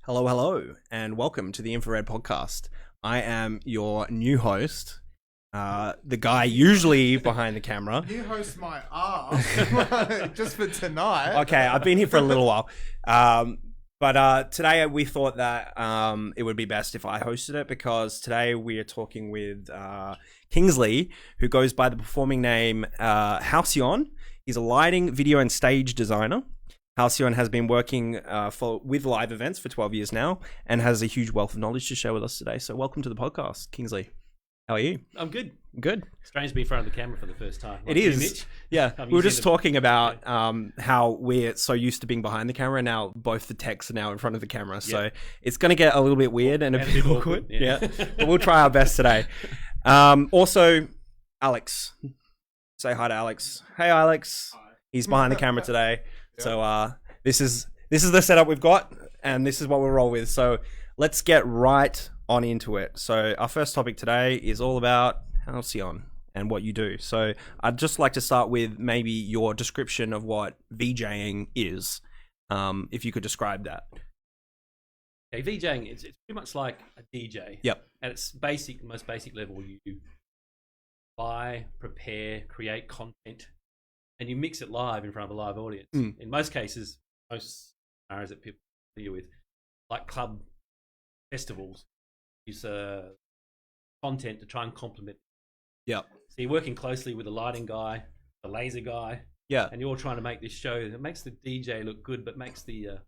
Hello, hello, and welcome to the Infra-Red podcast. I am your new host, the guy usually behind the camera. You host my ass just for tonight. Okay, I've been here for a little while. But today we thought that it would be best if I hosted it because today we are talking with Kingsley, who goes by the performing name Halcyon. He's a lighting, video, and stage designer. Halcyon has been working with live events for 12 years now and has a huge wealth of knowledge to share with us today. So welcome to the podcast, Kingsley. How are you? I'm good. Good. Strange to be in front of the camera for the first time. It is. Yeah. We were just talking about how we're so used to being behind the camera, and now both the techs are now in front of the camera. So it's going to get a little bit weird and a bit awkward. Yeah. But we'll try our best today. Also, Alex. Say hi to Alex. Hey, Alex. Hi. He's behind the camera today. So this is the setup we've got, and this is what we'll roll with. So let's get right on into it. So our first topic today is all about Halcyon and what you do. So I'd just like to start with maybe your description of what VJing is, if you could describe that. Okay, VJing it's pretty much like a DJ. Yep. At its most basic level, you buy, prepare, create content, and you mix it live in front of a live audience. In most cases, most scenarios that people deal with, like club festivals, use content to try and complement. Yeah. So you're working closely with the lighting guy, the laser guy. Yeah. And you're all trying to make this show that makes the DJ look good, but makes the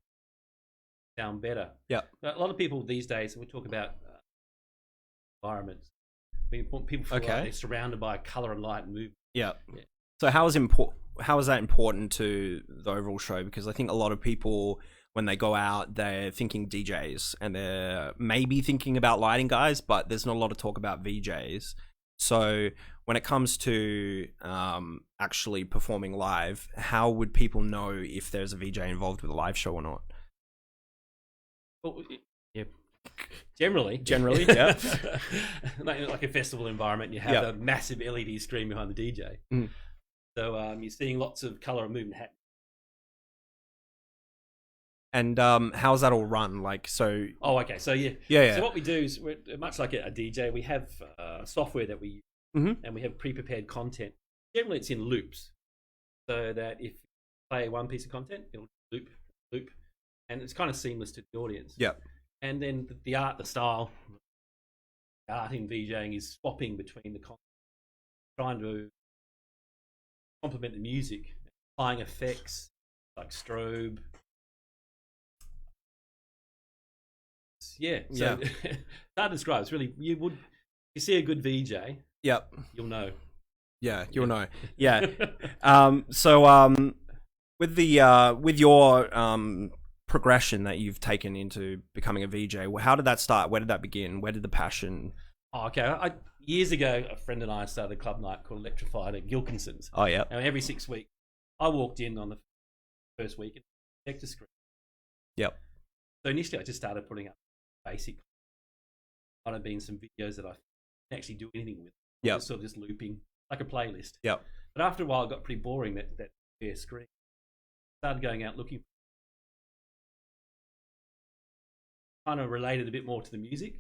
sound better. Yeah. A lot of people these days, we talk about environments. People feel like they're surrounded by color and light and movement. Yeah. So how is that important to the overall show? Because I think a lot of people, when they go out, they're thinking DJs and they're maybe thinking about lighting guys, but there's not a lot of talk about VJs. So when it comes to actually performing live, how would people know if there's a VJ involved with a live show or not? Well, yeah. Generally, yeah. like a festival environment, you have a massive LED screen behind the DJ. So you're seeing lots of color and movement happening. And how's that all run? Like, so... Oh, okay. So, yeah. So what we do is, we're much like a DJ, we have software that we use, and we have pre-prepared content. Generally, it's in loops. So that if you play one piece of content, it'll loop, and it's kind of seamless to the audience. Yeah. And then the art in VJing is swapping between the content, trying to complement the music, applying effects like strobe. It's hard to describe. It's really, you see a good VJ. Yep. You'll know. Yeah, you'll know. Yeah. With your progression that you've taken into becoming a VJ, how did that start? Where did that begin? Where did the passion? Oh, okay. Years ago, a friend and I started a club night called Electrified at Gilkinson's. Oh, yeah. And every 6 weeks, I walked in on the first week and checked a screen. Yep. So initially, I just started putting up basic. Might have been some videos that I didn't actually do anything with. Yeah. Sort of just looping, like a playlist. Yep. But after a while, it got pretty boring, that bare screen. Started going out looking. Kind of related a bit more to the music.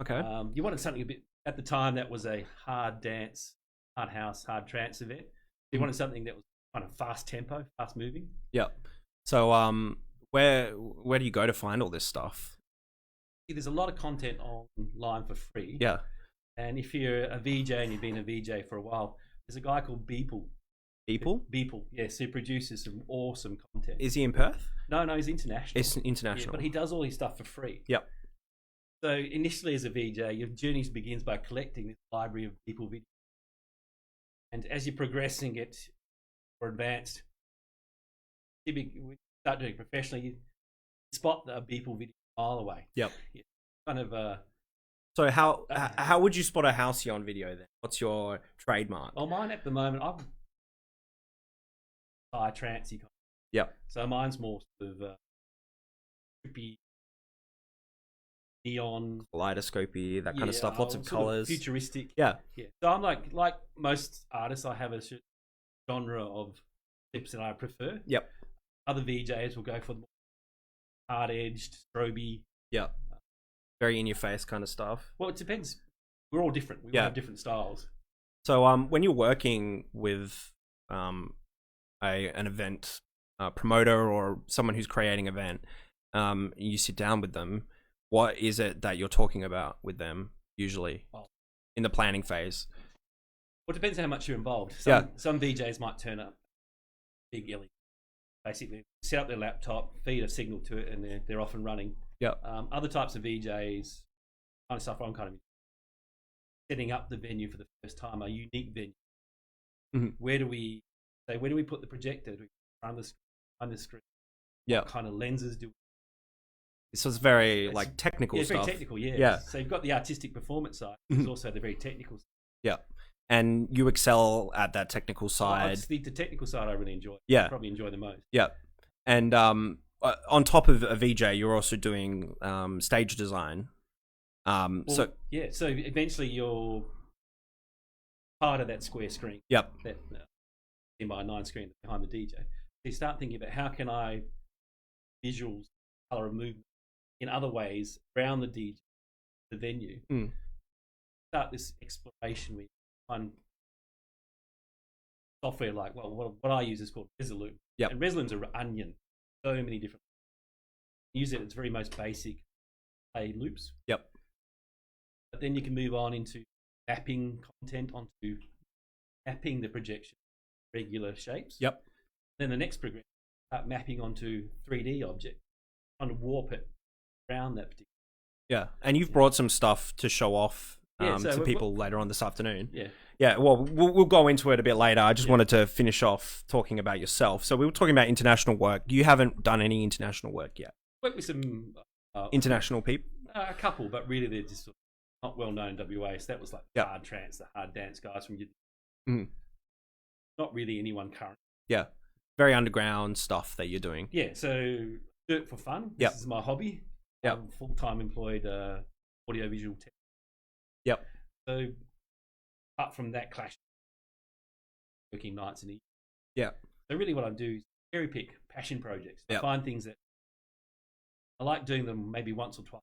Okay. You wanted something a bit, at the time, that was a hard dance, hard house, hard trance event. You wanted something that was kind of fast tempo, fast moving. Yep. So where do you go to find all this stuff? There's a lot of content online for free. Yeah. And if you're a VJ and you've been a VJ for a while, there's a guy called Beeple. Beeple, yes, who produces some awesome content. Is he in Perth? No, he's international. It's international. Yeah, but he does all his stuff for free. Yep. So initially as a VJ, your journey begins by collecting this library of Beeple videos. And as you're progressing it or advanced, we start doing it professionally, you spot a Beeple video a mile away. Yep. Yeah, kind of... So how would you spot a Halcyon video then? What's your trademark? Well, mine at the moment, I'm trancey. Yep. So mine's more sort of trippy, neon, kaleidoscopy, that kind of stuff. Lots of colors, futuristic. Yeah. So I'm like most artists, I have a genre of clips that I prefer. Yep. Other VJs will go for the more hard-edged, stroby, Yeah. Very in your face kind of stuff. Well, it depends. We're all different. We all have different styles. So when you're working with an event promoter or someone who's creating an event, you sit down with them, what is it that you're talking about with them usually in the planning phase? Well, it depends how much you're involved. Some VJs might turn up big LED. Basically, set up their laptop, feed a signal to it, and they're off and running. Other types of VJs, kind of stuff I'm kind of setting up the venue for the first time, a unique venue. Where do we put the projector? Do we run the screen? What kind of lenses do we? So it's very like technical stuff. Very technical, yeah. So you've got the artistic performance side. There's also the very technical side. Yeah. And you excel at that technical side. The technical side I really enjoy. Yeah. I probably enjoy the most. Yeah. And on top of a VJ, you're also doing stage design. So eventually you're part of that square screen. Yep. That 10x9 screen behind the DJ. So you start thinking about how can I visuals, color, and movement in other ways around the DJ, the venue. Start this exploration with one software like what I use is called Resolume. Yep. And Resolume's an onion. So many different use it. It's very most basic play loops. Yep. But then you can move on into mapping content onto mapping the projection regular shapes. Yep. Then the next progression, start mapping onto 3D objects, trying to warp it around that particular. Yeah, and you've brought some stuff to show off to people later on this afternoon. Yeah. Well, we'll go into it a bit later. I just wanted to finish off talking about yourself. So we were talking about international work. You haven't done any international work yet. Worked with some international people. A couple, but really they're just not well known in WA. So that was like hard trance, the hard dance guys from. Not really anyone current. Yeah, very underground stuff that you're doing. Yeah, so do it for fun. This is my hobby. I'm full-time employed audiovisual tech. Yep. So apart from that clash, working nights and evenings. Yeah. So really what I do is cherry pick passion projects. I find things that I like doing them maybe once or twice.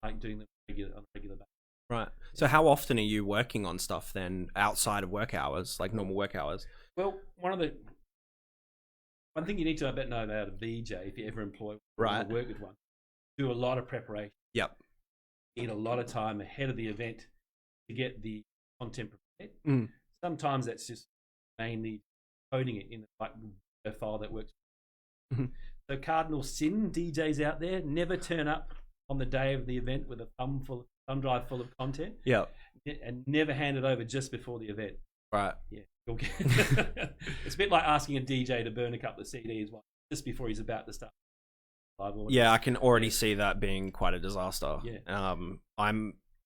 I like doing them on a regular basis. Right. So how often are you working on stuff then outside of work hours, like normal work hours? Well, one thing you need to know about a VJ, if you ever employ or work with one, do a lot of preparation. Yep. Need a lot of time ahead of the event to get the content prepared. Sometimes that's just mainly coding it in a file that works. So cardinal sin, DJs out there, never turn up on the day of the event with a thumb drive full of content. Yeah. And never hand it over just before the event. Right. Yeah. It's a bit like asking a DJ to burn a couple of CDs just before he's about to start. Yeah, I can already see that being quite a disaster. Yeah.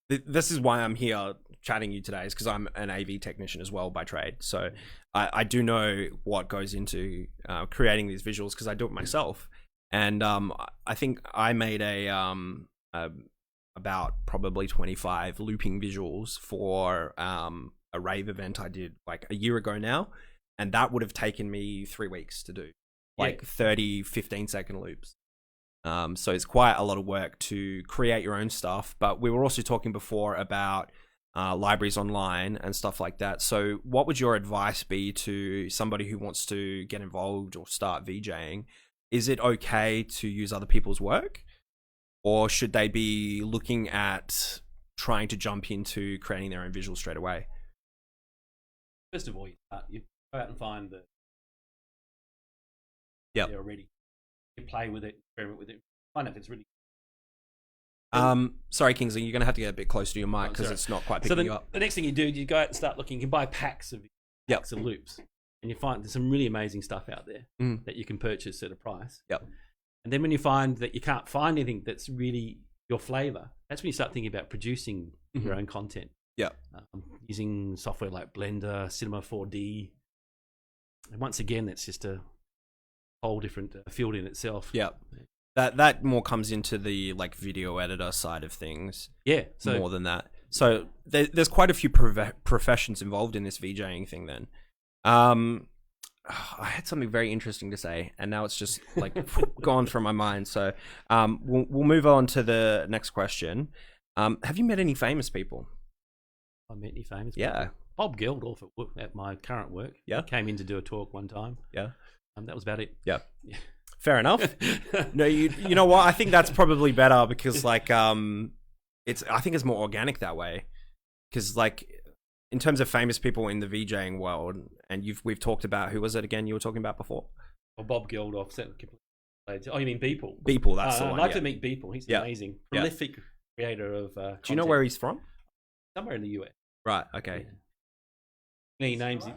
This is why I'm here chatting you today, is because I'm an AV technician as well by trade. So I do know what goes into creating these visuals because I do it myself. And I think I made about probably 25 looping visuals for a rave event I did like a year ago now. And that would have taken me 3 weeks to do, like 30, 15-second loops. So it's quite a lot of work to create your own stuff. But we were also talking before about libraries online and stuff like that. So what would your advice be to somebody who wants to get involved or start VJing? Is it okay to use other people's work? Or should they be looking at trying to jump into creating their own visuals straight away? First of all, you go out and find the they're already. You play with it, experiment with it, find out if it's really. Sorry, Kingsley, you're gonna have to get a bit closer to your mic because it's not quite picking you up. The next thing you do, you go out and start looking. You can buy packs of loops, and you find there's some really amazing stuff out there that you can purchase at a price. Yep. And then when you find that you can't find anything that's really your flavor, that's when you start thinking about producing your own content. Yeah. Using software like Blender, Cinema 4D, and once again, that's just a whole different field in itself. Yeah. That more comes into the like video editor side of things. Yeah. So more than that. So there's quite a few professions involved in this VJing thing then. I had something very interesting to say, and now it's just like gone from my mind. So we'll move on to the next question. Have you met any famous people? I met any famous Yeah. people? Bob Geldof at my current work. Yeah. He came in to do a talk one time. Yeah. That was about it. Yeah. Fair enough. No, you know what? I think that's probably better because like I think it's more organic that way. Because like in terms of famous people in the VJing world, and we've talked about, who was it again you were talking about before? Oh, Bob Geldof. Oh, you mean Beeple? Beeple, that's the one. I'd like to meet Beeple. He's amazing. Prolific creator of content. Do you know where he's from? Somewhere in the US. Right, okay. Yeah. He names it.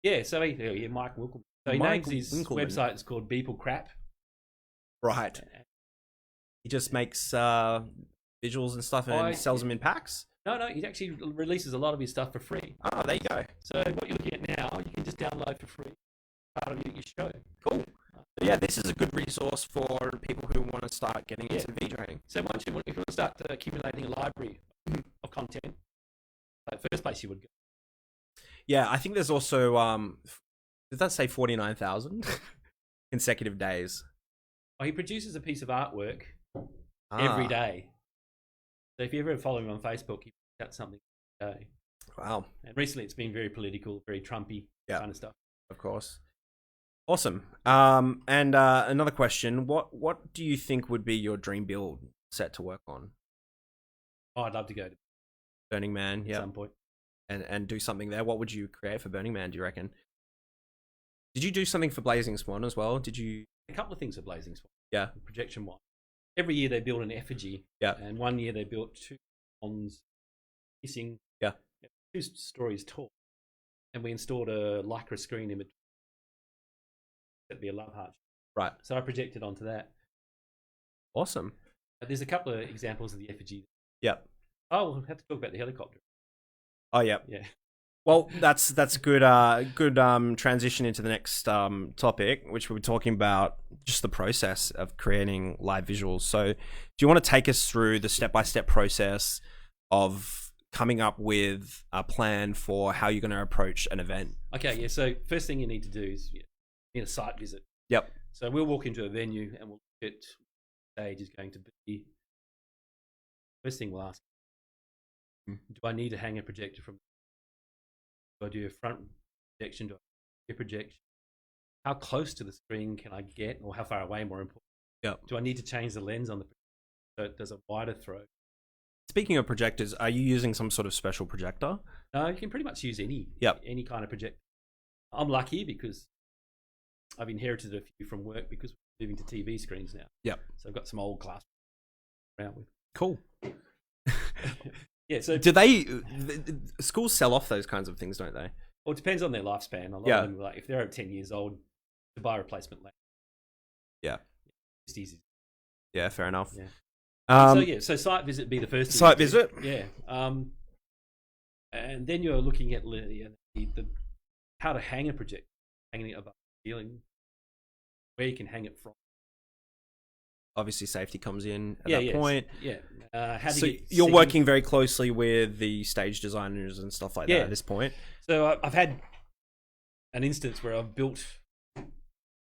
Yeah, so Mike Winkleman. So he names his website, it's called Beeple Crap. Right. He just makes visuals and stuff and sells them in packs? No, he actually releases a lot of his stuff for free. Oh, there you go. So what you're looking at now, you can just download for free part of your show. Cool. Yeah, this is a good resource for people who want to start getting into VJing. So if you want to start accumulating a library of content, first place you would go. Yeah, I think there's also, did that say 49,000 consecutive days? Well, he produces a piece of artwork every day. So if you ever follow him on Facebook, he puts out something every day. Wow. And recently it's been very political, very Trumpy kind of stuff. Of course. Awesome. And another question, what do you think would be your dream build set to work on? Oh, I'd love to go to Burning Man, at some point. And do something there. What would you create for Burning Man, do you reckon? Did you do something for Blazing Swan as well? Did you? A couple of things for Blazing Swan. Yeah. Projection one. Every year they build an effigy. Yeah. And one year they built two swans kissing. Yeah. 2 stories tall. And we installed a lycra screen in between. That'd be a love heart. Right. So I projected onto that. Awesome. There's a couple of examples of the effigy. Yep. Oh, we'll have to talk about the helicopter. Oh, yeah. Yeah. Well, that's good. Good transition into the next topic, which we're talking about just the process of creating live visuals. So, do you want to take us through the step-by-step process of coming up with a plan for how you're going to approach an event? Okay. Yeah. So first thing you need to do is you need a site visit. Yep. So we'll walk into a venue and we'll look at what stage is going to be. First thing we'll ask: do I need to hang a projector from? Do I do a front projection? Do I do a projection? How close to the screen can I get, or how far away? More important. Yeah. Do I need to change the lens on the projector so it does a wider throw? Speaking of projectors, are you using some sort of special projector? No, you can pretty much use any kind of projector. I'm lucky because I've inherited a few from work because we're moving to TV screens now. Yep. So I've got some old class around with. Cool. Yeah. So do schools sell off those kinds of things, don't they? Well, it depends on their lifespan. A lot of them, like if they're over 10 years old, to buy a replacement lens. Yeah. It's easy. Yeah, fair enough. Yeah. So site visit be the first. Site visit. Yeah. And then you're looking at the how to hang a projector, hanging it above the ceiling, where you can hang it from. Obviously, safety comes in at that point. Yeah. You're working very closely with the stage designers and stuff like that at this point. So I've had an instance where I've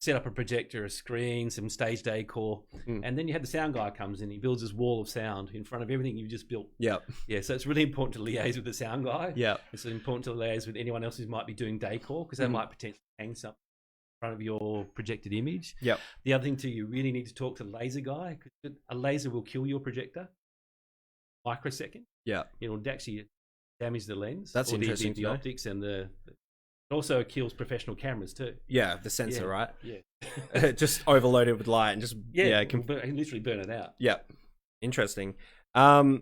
set up a projector, a screen, some stage decor, and then you have the sound guy comes in. He builds this wall of sound in front of everything you've just built. Yeah. Yeah. So it's really important to liaise with the sound guy. Yeah. It's important to liaise with anyone else who might be doing decor because they might potentially hang something in front of your projected image. Yep. The other thing too, you really need to talk to the laser guy because a laser will kill your projector microsecond. Yeah. It'll actually damage the lens. That's interesting. The optics and it also kills professional cameras too. Yeah, the sensor, right? Yeah. Just overloaded with light and just I can literally burn it out. Yeah. Interesting. So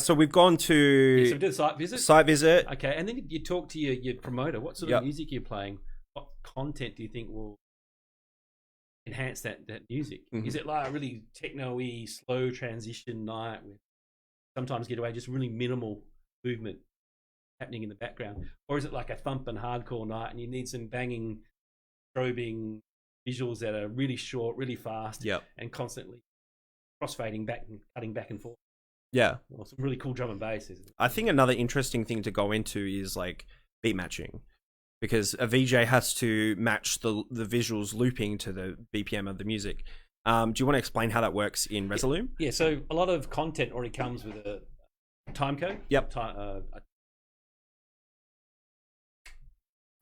we've gone to so we did a site visit. Site visit. Okay, and then you talk to your promoter. What sort of music you're playing? What content do you think will enhance that music? Is it like a really techno-y, slow transition night with sometimes get away just really minimal movement happening in the background? Or is it like a thump and hardcore night and you need some banging, strobing visuals that are really short, really fast, and constantly crossfading back and cutting back and forth? Yeah. Well, some really cool drum and bass. I think another interesting thing to go into is like beat matching. because a VJ has to match the visuals looping to the BPM of the music. Do you want to explain how that works in Resolume? Yeah, so a lot of content already comes with a time code. Yep. So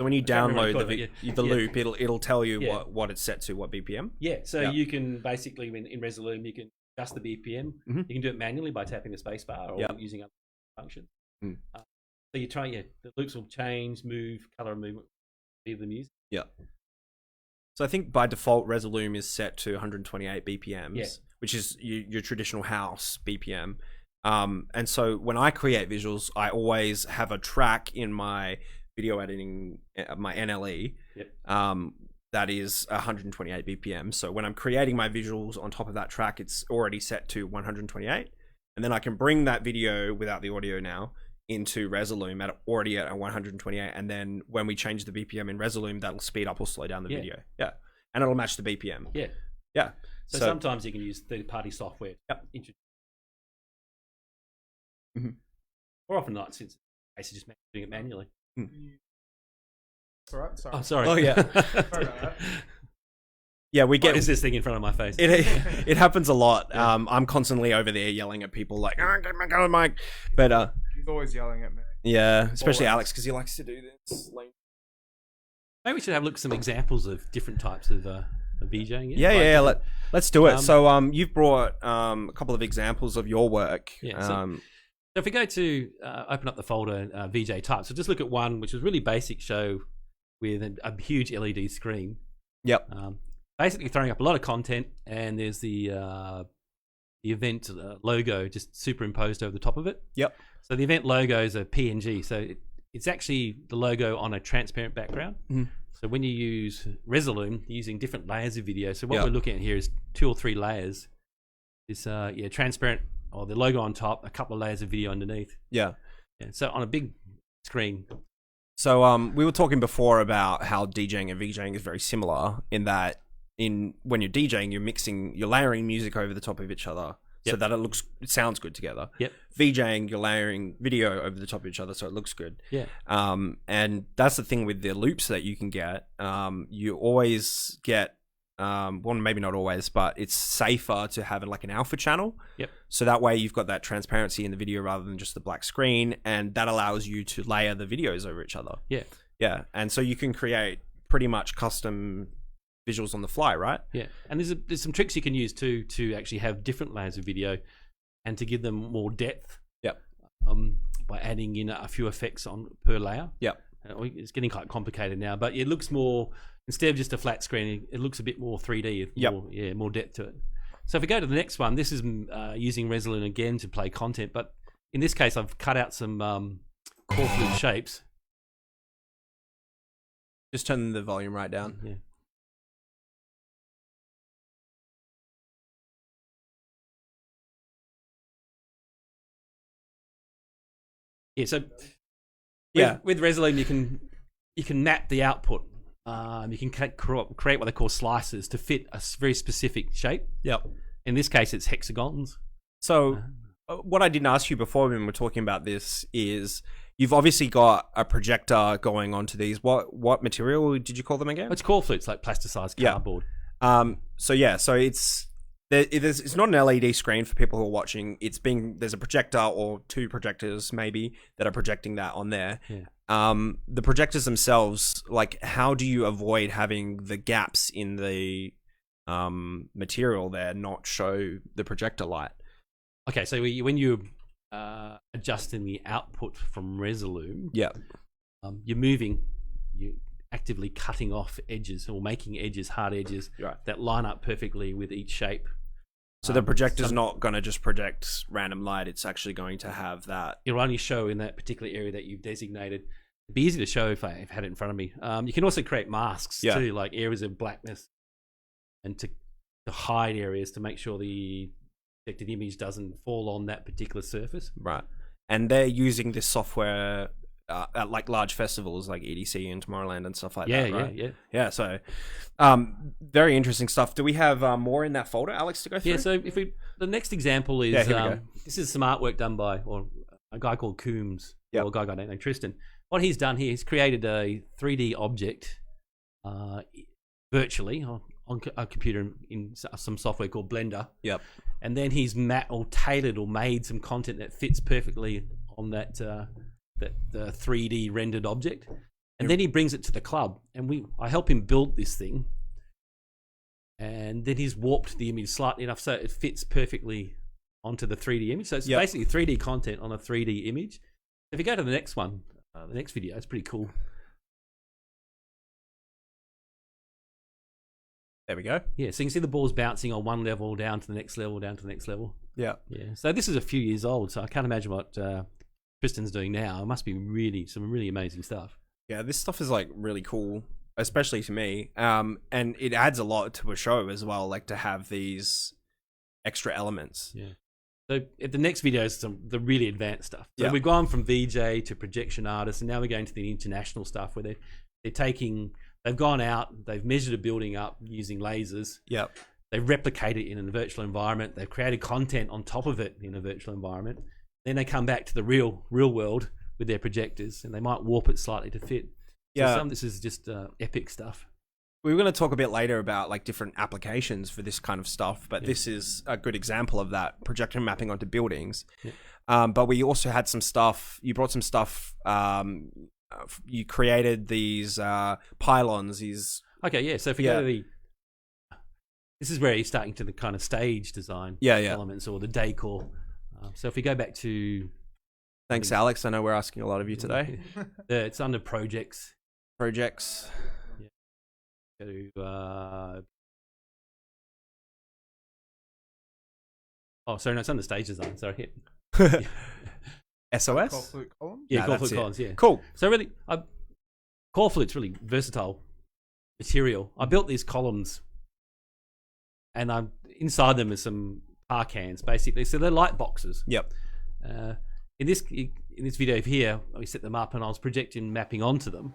when you download the loop, it'll tell you what it's set to, what BPM. Yeah, so you can basically, in Resolume, you can adjust the BPM. You can do it manually by tapping the space bar or using other functions. So you try, the loops will change, move, color and movement of the music. Yeah. So I think by default, Resolume is set to 128 BPMs, which is your traditional house BPM. And so when I create visuals, I always have a track in my video editing, my NLE, that is 128 BPM. So when I'm creating my visuals on top of that track, it's already set to 128. And then I can bring that video without the audio now into Resolume already at 128. And then when we change the BPM in Resolume, that'll speed up or slow down the video. Yeah. And it'll match the BPM. Yeah. Yeah. So sometimes you can use third-party software. Or often not, since it's just doing it manually. All right, sorry. Oh, sorry. Oh, yeah. Sorry about that. Yeah, we get. What is this thing in front of my face? It happens a lot. I'm constantly over there yelling at people like, "Oh, get my gun, Mike!" But he's always yelling at me. Yeah, especially Alex, because he likes to do this. Maybe we should have a look at some examples of different types of VJing. Yeah. Let's do it. So you've brought a couple of examples of your work. Yeah. So if we go to open up the folder VJ types, so just look at one which is really basic show with a huge LED screen. Yep. Basically throwing up a lot of content, and there's the event logo just superimposed over the top of it. Yep. So the event logo is a PNG, so it's actually the logo on a transparent background. So when you use Resolume, you're using different layers of video. So what we're looking at here is 2 or 3 layers. This transparent, or the logo on top, a couple of layers of video underneath. Yeah. So on a big screen. So we were talking before about how DJing and VJing is very similar in that when you're DJing, you're layering music over the top of each other so that it sounds good together. Yep. VJing, you're layering video over the top of each other so it looks good. Yeah. And that's the thing with the loops that you can get. You always get, well, maybe not always, but it's safer to have like an alpha channel. Yep. So that way you've got that transparency in the video rather than just the black screen, and that allows you to layer the videos over each other. Yeah. Yeah. And so you can create pretty much custom visuals on the fly, right? Yeah. And there's some tricks you can use too to actually have different layers of video and to give them more depth. Yep. By adding in a few effects on per layer. Yep. It's getting quite complicated now, but it looks more, instead of just a flat screen, it looks a bit more 3D. More depth to it. So if we go to the next one, this is using Resolume again to play content, but in this case, I've cut out some core flute shapes. Just turn the volume right down. Yeah. Yeah, so with Resolume, you can map the output. You can create what they call slices to fit a very specific shape. Yep. In this case, it's hexagons. So what I didn't ask you before when we were talking about this is you've obviously got a projector going onto these. What material did you call them again? It's core flutes, like plasticized cardboard. So it's not an LED screen for people who are watching. There's a projector or 2 projectors maybe that are projecting that on there. Yeah. The projectors themselves, like, how do you avoid having the gaps in the material there not show the projector light? Okay, so when you're adjusting the output from Resolume, you're actively cutting off edges or making edges, hard edges that line up perfectly with each shape. So the projector's not going to just project random light. It's actually going to have that. It'll only show in that particular area that you've designated. It'd be easy to show if I had it in front of me. You can also create masks too, like areas of blackness, and to hide areas to make sure the projected image doesn't fall on that particular surface. Right. And they're using this software at like large festivals like EDC and Tomorrowland and stuff like that, right? Yeah. So, very interesting stuff. Do we have more in that folder, Alex, to go through? Yeah. So the next example is this is some artwork done by a guy called Coombs, or a guy named Tristan. what he's done here, he's created a 3D object virtually on a computer in some software called Blender. Yep. And then he's tailored or made some content that fits perfectly on that the 3D rendered object. And then he brings it to the club, and I help him build this thing. And then he's warped the image slightly enough so it fits perfectly onto the 3D image. So it's basically 3D content on a 3D image. If you go to the next one, the next video, it's pretty cool. There we go. Yeah, so you can see the balls bouncing on one level, down to the next level, down to the next level. Yeah. Yeah. So this is a few years old, so I can't imagine what Tristan's doing now. It must be some really amazing stuff. Yeah, this stuff is like really cool, especially to me. And it adds a lot to a show as well, like to have these extra elements. Yeah. So the next video is the really advanced stuff. So we've gone from VJ to projection artist, and now we're going to the international stuff where they've gone out, they've measured a building up using lasers. Yep. They replicate it in a virtual environment. They've created content on top of it in a virtual environment. Then they come back to the real world with their projectors, and they might warp it slightly to fit. So some of this is just epic stuff. We were going to talk a bit later about like different applications for this kind of stuff, but this is a good example of that, projection mapping onto buildings. Yeah. But we also had some stuff, you brought some stuff, you created these pylons, Okay, yeah, so if we go to this is where you're starting to the kind of stage design elements or the decor. So if we go back to... Thanks, Alex. I know we're asking a lot of you today. It's under projects. Projects. Go to, sorry, no, it's under stage design. Sorry. SOS? Core flute columns? Yeah, core flute columns, yeah. Cool. So really, core flute's really versatile material. I built these columns, and inside them are some par cans, basically. So they're light boxes. Yep. In this video here, we set them up, and I was projecting mapping onto them.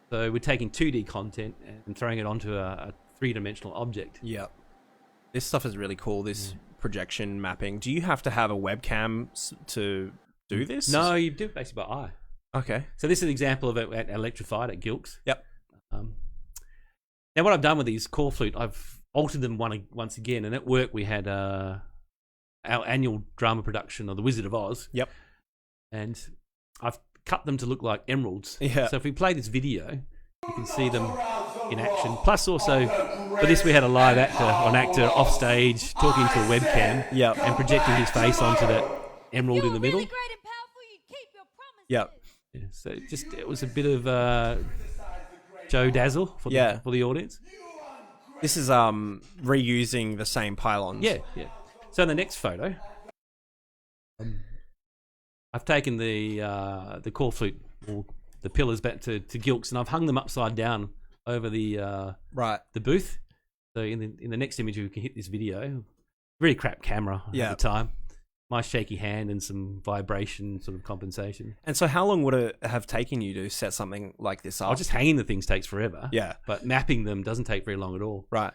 So we're taking 2D content and throwing it onto a three-dimensional object. Yep. This stuff is really cool, this projection mapping. Do you have to have a webcam to do this? No, you do it basically by eye. Okay. So this is an example of it at Electrified at Gilks. Yep. Now what I've done with these core flute, I've altered them once again, and at work we had our annual drama production of The Wizard of Oz. Yep. And I've cut them to look like emeralds. Yeah. So if we play this video, you can see them in action. Plus also, for this we had a live actor off stage talking to a webcam and projecting his face onto that emerald in the middle. Yep. Yeah, so it was a bit of Joe Dazzle for the audience. This is reusing the same pylons. Yeah. So in the next photo, I've taken the core flute or the pillars back to Gilks, and I've hung them upside down over the booth. So in the next image, we can hit this video. Very crap camera at the time. My shaky hand and some vibration sort of compensation. And so how long would it have taken you to set something like this up? Just hanging the things takes forever. Yeah. But mapping them doesn't take very long at all. Right.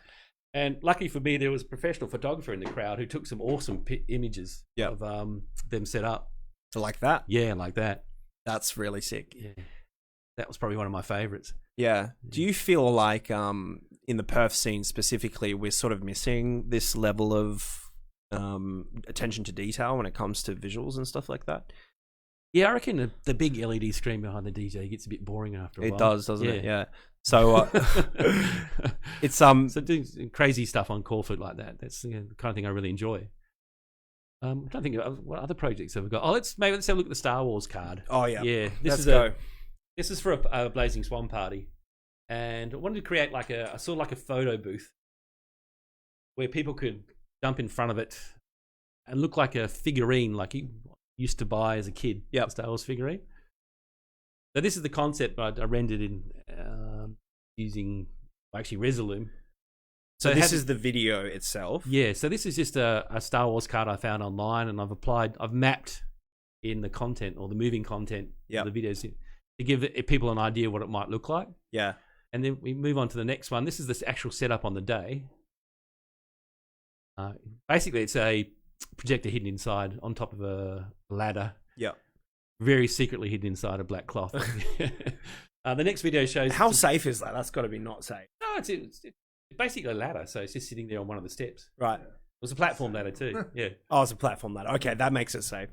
And lucky for me, there was a professional photographer in the crowd who took some awesome images of them set up. So like that? Yeah, like that. That's really sick. Yeah. That was probably one of my favorites. Yeah. Do you feel like in the Perth scene specifically, we're sort of missing this level of attention to detail when it comes to visuals and stuff like that? Yeah, I reckon the big LED screen behind the DJ gets a bit boring after a while. It does, doesn't it? Yeah. So it's so doing crazy stuff on core flute like that. That's the kind of thing I really enjoy. I'm trying to think of what other projects have we got. Let's have a look at the Star Wars card. Oh yeah, yeah. Let's go. This is for a Blazing Swan party, and I wanted to create like a sort of like a photo booth where people could jump in front of it and look like a figurine, like you used to buy as a kid. Yeah, Star Wars figurine. So this is the concept I rendered in using actually Resolume. So this is the video itself? Yeah, so this is just a Star Wars card I found online, and I've mapped in the content or the moving content of the videos to give people an idea what it might look like. Yeah. And then we move on to the next one. This is the actual setup on the day. Basically, it's a projector hidden inside on top of a ladder. Yeah. very secretly hidden inside a black cloth. The next video shows... How safe is that? That's got to be not safe. No, it's basically a ladder, so it's just sitting there on one of the steps. Right. It was a platform ladder too, yeah. Oh, it's a platform ladder. Okay, that makes it safe.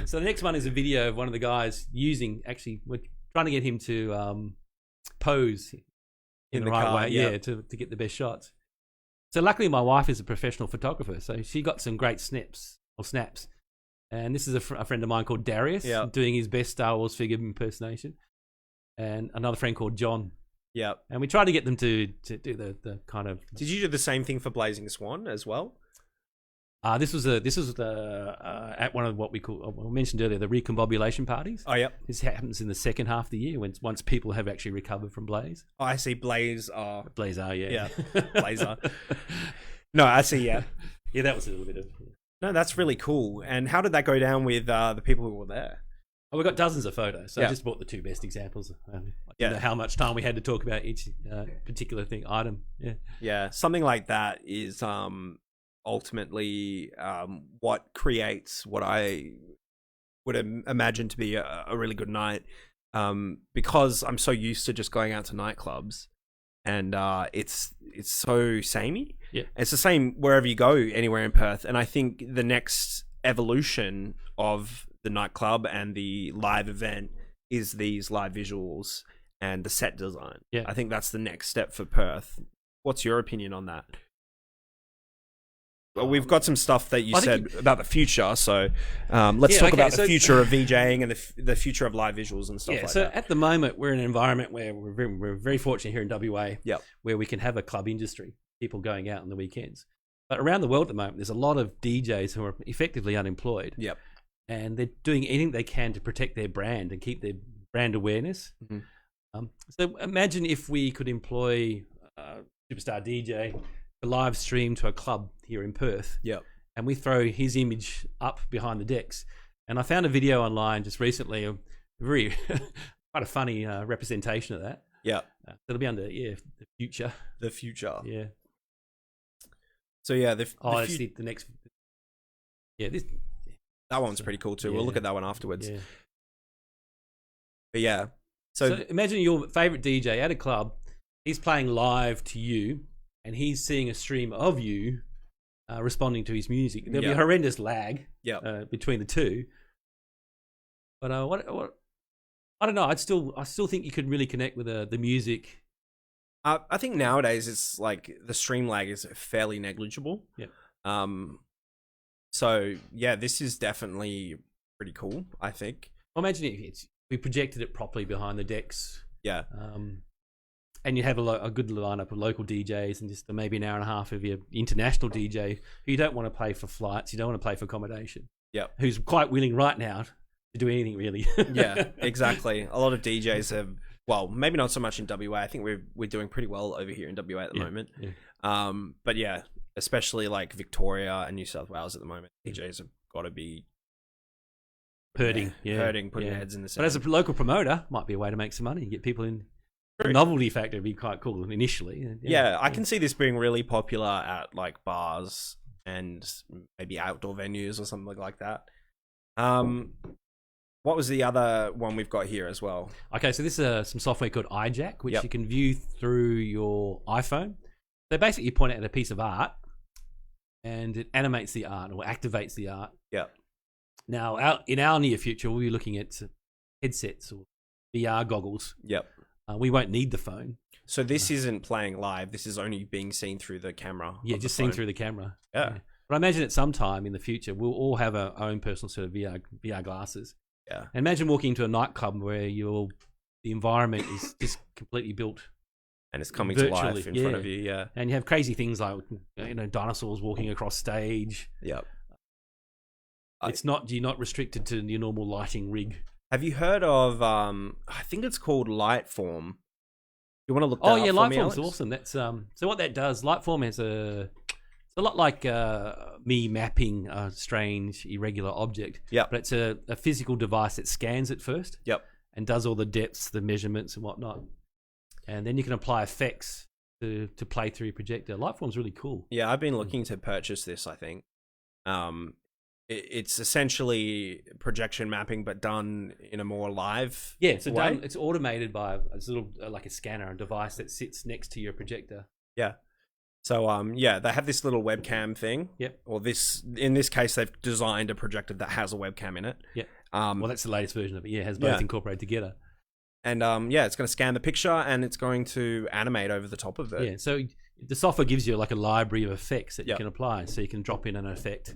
So the next one is a video of one of the guys we're trying to get him to pose in the right car, way, yeah, to get the best shots. So luckily my wife is a professional photographer, so she got some great snaps. And this is a friend of mine called Darius, doing his best Star Wars figure impersonation. And another friend called John. Yeah. And we tried to get them to do the kind of... Did you do the same thing for Blazing Swan as well? This was at one of what we mentioned earlier, the recombobulation parties. Oh, yep. This happens in the second half of the year once people have actually recovered from Blaze. Oh, I see. Blazer, yeah. Blazer. No, I see. Yeah, yeah. That was a little bit of. No, that's really cool. And how did that go down with the people who were there? Oh, we got dozens of photos. So I just brought the two best examples. I don't know how much time we had to talk about each particular item. Yeah. Yeah, something like that is ultimately what creates what I would imagine to be a really good night, because I'm so used to just going out to nightclubs, and it's so samey. Yeah, it's the same wherever you go, anywhere in Perth. And I think the next evolution of the nightclub and the live event is these live visuals and the set design. Yeah, I think that's the next step for Perth. What's your opinion on that? Well, we've got some stuff that you said about the future, so let's talk about the future of VJing and the future of live visuals and stuff like that. So at the moment, we're in an environment where we're very fortunate here in WA, where we can have a club industry, people going out on the weekends. But around the world at the moment, there's a lot of DJs who are effectively unemployed, and they're doing anything they can to protect their brand and keep their brand awareness. Mm-hmm. So imagine if we could employ a superstar DJ live stream to a club here in Perth, and we throw his image up behind the decks. And I found a video online just recently, a very quite a funny representation of that. It'll be under the future. The future. Yeah. So yeah, the next. Yeah, that one's pretty cool too. We'll look at that one afterwards. Yeah. But yeah, so imagine your favorite DJ at a club. He's playing live to you, and he's seeing a stream of you responding to his music. There'll be a horrendous lag between the two. But what I don't know. I still think you could really connect with the music. I think nowadays it's like the stream lag is fairly negligible. So yeah, this is definitely pretty cool, I think. Well, imagine if we projected it properly behind the decks. Yeah. And you have a good lineup of local DJs and just maybe an hour and a half of your international DJ who you don't want to pay for flights, you don't want to pay for accommodation. Who's quite willing right now to do anything really. Yeah, exactly. A lot of DJs have, well, maybe not so much in WA. I think we're doing pretty well over here in WA at the moment. Yeah. But yeah, especially like Victoria and New South Wales at the moment, DJs have got to be hurting, putting their heads in the sand. But as a local promoter, might be a way to make some money, get people in. The novelty factor would be quite cool initially. I can see this being really popular at like bars and maybe outdoor venues or something like that. What was the other one we've got here as well? Okay, so this is some software called iJack, which you can view through your iPhone. So basically you point at a piece of art and it animates the art or activates the art. Now, in our near future, we'll be looking at headsets or VR goggles. We won't need the phone. So this isn't playing live. This is only being seen through the camera. Yeah, just seen through the camera. Yeah. But I imagine at some time in the future, we'll all have our own personal set of VR glasses. Yeah. And imagine walking into a nightclub where the environment is just completely built. And it's coming to life in front of you, And you have crazy things like, dinosaurs walking across stage. Yep. You're not restricted to your normal lighting rig. Have you heard of, I think it's called Lightform. You want to look that up for me, Lightform's Alex? awesome. That's so what that does, Lightform has it's a lot like me mapping a strange, irregular object. Yeah. But it's a physical device that scans it first. Yep. And does all the depths, the measurements and whatnot. And then you can apply effects to play through your projector. Lightform's really cool. Yeah, I've been looking to purchase this, I think. it's essentially projection mapping, but done in a more live so way. It's automated by a little like a scanner, a device that sits next to your projector. Yeah. So they have this little webcam thing. Yep. Or in this case, they've designed a projector that has a webcam in it. Yeah. Well, that's the latest version of it. Yeah, it has both incorporated together. And it's going to scan the picture and it's going to animate over the top of it. Yeah. So the software gives you like a library of effects that you can apply, so you can drop in an effect.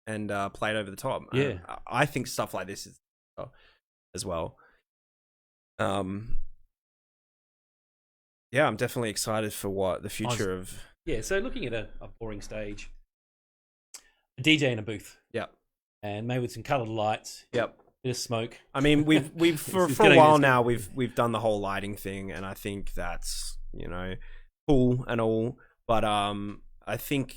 And play it over the top. Yeah. I think stuff like this is as well. I'm definitely excited for what the future of. Yeah, so looking at a boring stage, a DJ in a booth. Yep. And maybe with some coloured lights. Yep. Bit of smoke. I mean, we've for a while now we've done the whole lighting thing, and I think that's cool and all, but I think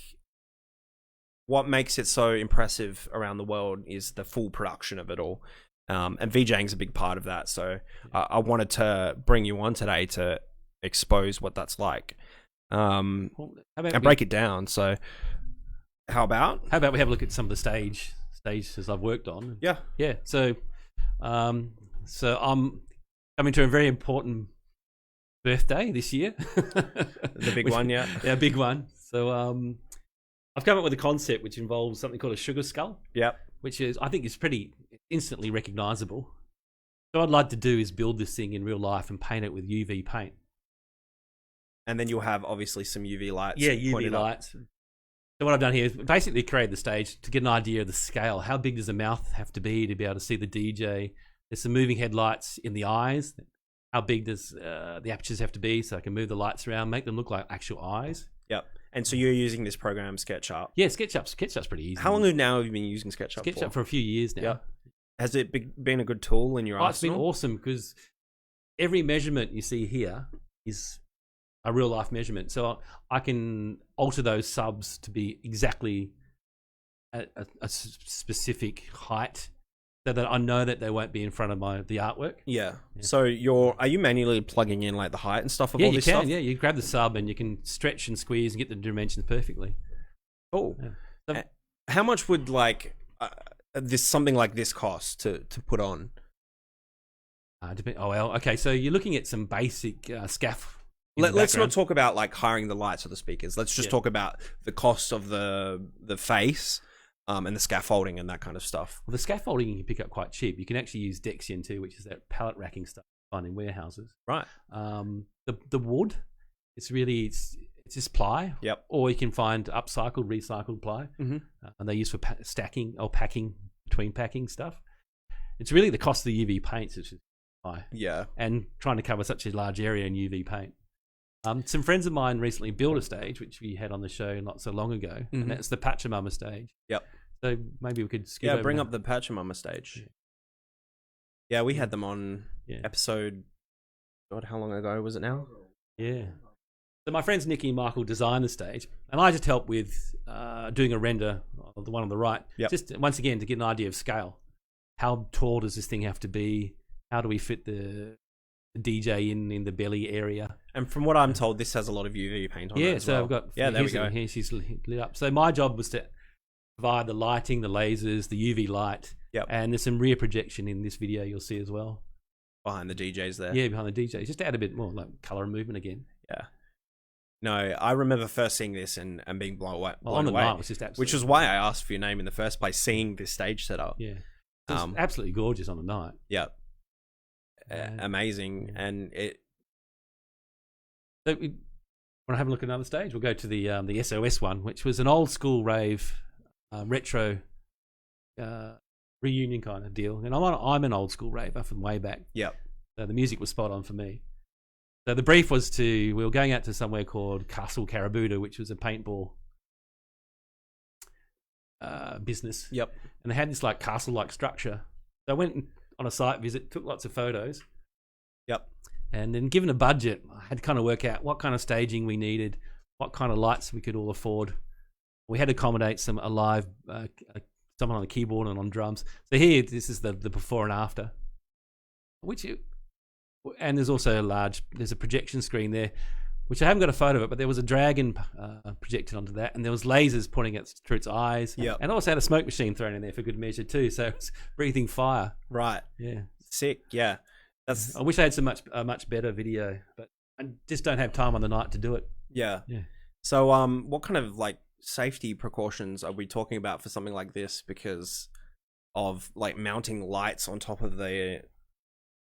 what makes it so impressive around the world is the full production of it all, and VJing's a big part of that. So I wanted to bring you on today to expose what that's like, and break it down. So how about we have a look at some of the stages I've worked on? Yeah. So I'm coming to a very important birthday this year. The big one, yeah. Yeah, big one. So I've come up with a concept which involves something called a sugar skull. Yep. Which I think is pretty instantly recognizable. So what I'd like to do is build this thing in real life and paint it with UV paint. And then you'll have obviously some UV lights. Yeah, UV lights. So what I've done here is basically create the stage to get an idea of the scale. How big does the mouth have to be able to see the DJ? There's some moving headlights in the eyes. How big does the apertures have to be so I can move the lights around, make them look like actual eyes? Yep. And so you're using this program, SketchUp? Yeah, SketchUp's pretty easy. How long now have you been using SketchUp for? SketchUp for a few years now. Yeah. Has it been a good tool in your arsenal? It's been awesome because every measurement you see here is a real life measurement. So I can alter those subs to be exactly a specific height so that I know that they won't be in front of the artwork. Yeah. So are you manually plugging in like the height and stuff of all this stuff? Yeah, you grab the sub and you can stretch and squeeze and get the dimensions perfectly. Cool. Yeah. So, how much would something like this cost to put on? Okay. So you're looking at some basic scaff. Let's not talk about like hiring the lights or the speakers. Let's just talk about the cost of the face and the scaffolding and that kind of stuff. Well, the scaffolding you can pick up quite cheap. You can actually use Dexion too, which is that pallet racking stuff you find in warehouses. Right. The wood, it's just ply. Yep. Or you can find upcycled, recycled ply, and they're used for stacking or packing, between packing stuff. It's really the cost of the UV paints which is high. Yeah. And trying to cover such a large area in UV paint. Some friends of mine recently built a stage, which we had on the show not so long ago, and that's the Pachamama stage. Yep. So maybe we could skip over bring now. up the Pachamama stage. Yeah, we had them on episode. God, how long ago was it now? Yeah. So my friends Nikki and Michael designed the stage, and I just helped with doing a render of the one on the right. Yep. Just once again to get an idea of scale. How tall does this thing have to be? How do we fit the DJ in the belly area? And from what I'm told, this has a lot of UV paint on it as well. I've got there we go. Here she's lit up. So my job was to provide the lighting, the lasers, the UV light, and there's some rear projection in this video you'll see as well. Behind the DJs there. Yeah, behind the DJs, just to add a bit more like color and movement again. Yeah. No, I remember first seeing this and being blown away. On the night was just absolutely, which is why I asked for your name in the first place. Seeing this stage setup. Yeah. It was absolutely gorgeous on the night. Yeah. Amazing, and it. So we want to have a look at another stage. We'll go to the SOS one, which was an old school rave, retro reunion kind of deal. And I'm an old school raver from way back. Yep. So the music was spot on for me. So the brief was we were going out to somewhere called Castle Carabuda, which was a paintball business. Yep. And they had this like castle-like structure. So I went on a site visit, took lots of photos. Yep. And then given a budget, I had to kind of work out what kind of staging we needed, what kind of lights we could all afford. We had to accommodate someone on the keyboard and on drums. So here, this is the before and after. And there's also there's a projection screen there. which I haven't got a photo of it, but there was a dragon projected onto that, and there was lasers pointing through its eyes. Yep. And I also had a smoke machine thrown in there for good measure too, so it was breathing fire. Right. Yeah. Sick. Yeah. I wish I had a much better video, but I just don't have time on the night to do it. Yeah. Yeah. So, what kind of like safety precautions are we talking about for something like this? Because of like mounting lights on top of the,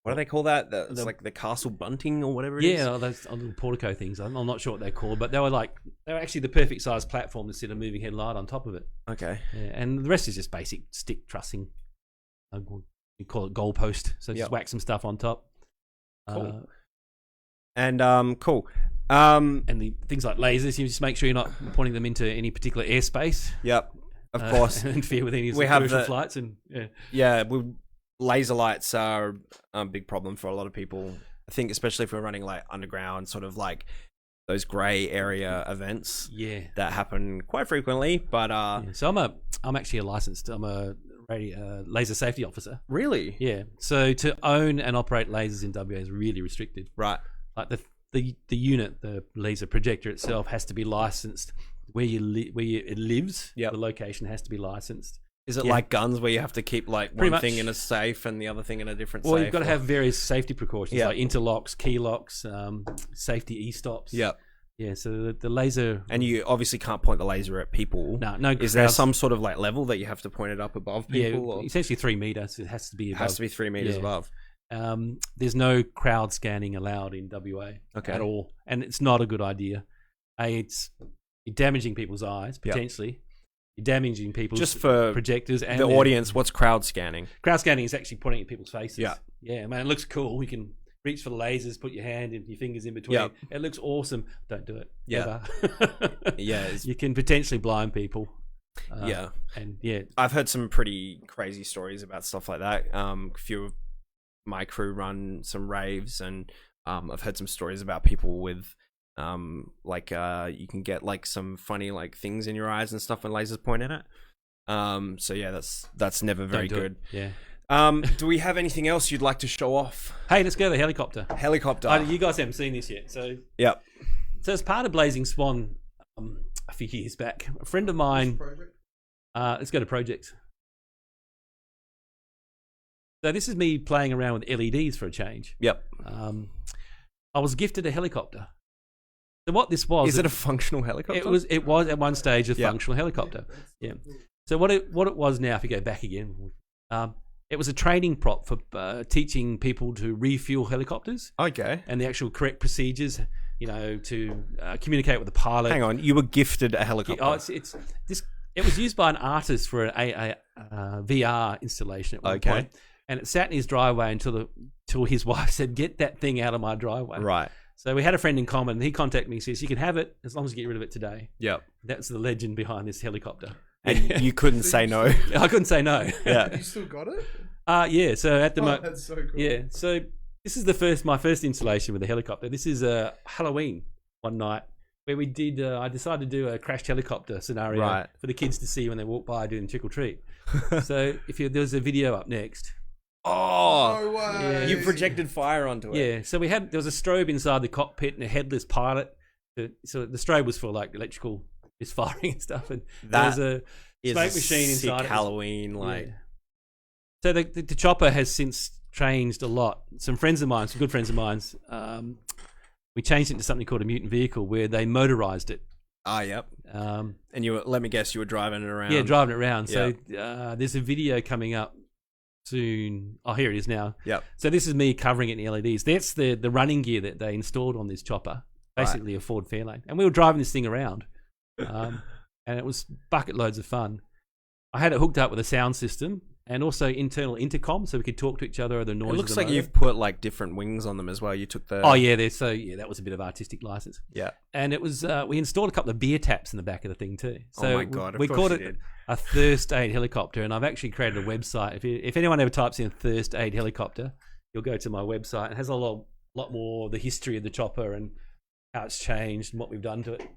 what do they call that? It's like the castle bunting or whatever it is. Yeah, those little portico things. I'm not sure what they're called, but they were actually the perfect size platform to sit a moving headlight on top of it. Okay. Yeah, and the rest is just basic stick trussing. You call it goalpost. So just whack some stuff on top. Cool. Cool. And the things like lasers, you just make sure you're not pointing them into any particular airspace. Yep. Of course. And interfere with any of the commercial flights. And laser lights are a big problem for a lot of people. I think especially if we're running like underground, sort of like those grey area events. Yeah. That happen quite frequently. But so I'm actually I'm a laser safety officer. Really? Yeah. So to own and operate lasers in WA is really restricted. Right. Like the unit, the laser projector itself has to be licensed. Where it lives, the location has to be licensed. Is it like guns where you have to keep like one thing in a safe and the other thing in a different safe? Well, you've got to have various safety precautions like interlocks, key locks, safety e-stops. Yep. Yeah, so the laser... And you obviously can't point the laser at people. No. Is there some sort of like level that you have to point it up above people? Yeah, essentially 3 meters. It has to be above. It has to be 3 meters above. There's no crowd scanning allowed in WA at all. And it's not a good idea. You're damaging people's eyes, potentially. Yep. You're damaging people's just for projectors. And the audience, what's crowd scanning? Crowd scanning is actually pointing at people's faces. Yeah. Yeah, man, it looks cool. You can reach for the lasers, put your hand and your fingers in between. Yep. It looks awesome. Don't do it. Yeah. You can potentially blind people. And I've heard some pretty crazy stories about stuff like that. A few of my crew run some raves, and I've heard some stories about people with you can get like some funny like things in your eyes and stuff when lasers point at it. So yeah, that's never very good. Yeah. Do we have anything else you'd like to show off? Hey, let's go to the helicopter. You guys haven't seen this yet, so yep. So as part of Blazing Swan, a few years back, a friend of mine. Let's go to project. So this is me playing around with LEDs for a change. Yep. I was gifted a helicopter. So what this was... Is it a functional helicopter? It was at one stage a functional helicopter. Yeah. So what it was now, if you go back again, it was a training prop for teaching people to refuel helicopters. Okay. And the actual correct procedures, to communicate with the pilot. Hang on, you were gifted a helicopter. It was used by an artist for a VR installation at one point. And it sat in his driveway until his wife said, "Get that thing out of my driveway." Right. So we had a friend in common. And he contacted me and says, "You can have it as long as you get rid of it today." Yep. That's the legend behind this helicopter. And you couldn't say no. I couldn't say no. Yeah. You still got it? Yeah. So at the moment, that's so cool. Yeah. So this is my first installation with a helicopter. This is Halloween one night where we did. I decided to do a crashed helicopter scenario for the kids to see when they walk by doing trick or treat. So there's a video up next. Oh, no way. Yeah. You projected fire onto it. Yeah, so there was a strobe inside the cockpit and a headless pilot. So the strobe was for like electrical misfiring and stuff, and there was a smoke machine inside. Halloween, like. Yeah. So the chopper has since changed a lot. Some good friends of mine, we changed it to something called a mutant vehicle, where they motorized it. Yep. And let me guess, you were driving it around. Yeah, driving it around. Yep. So there's a video coming up soon. Oh, here it is now. Yep. So this is me covering it in LEDs. That's the running gear that they installed on this chopper, basically a Ford Fairlane. And we were driving this thing around, and it was bucket loads of fun. I had it hooked up with a sound system and also internal intercom, so we could talk to each other. The noise. It looks like you've put like different wings on them as well. You took the. Oh yeah, that was a bit of artistic license. Yeah. And it was we installed a couple of beer taps in the back of the thing too. So oh my god, we called it a thirst aid helicopter, and I've actually created a website. If anyone ever types in thirst aid helicopter, you'll go to my website. It has a lot more the history of the chopper and how it's changed and what we've done to it.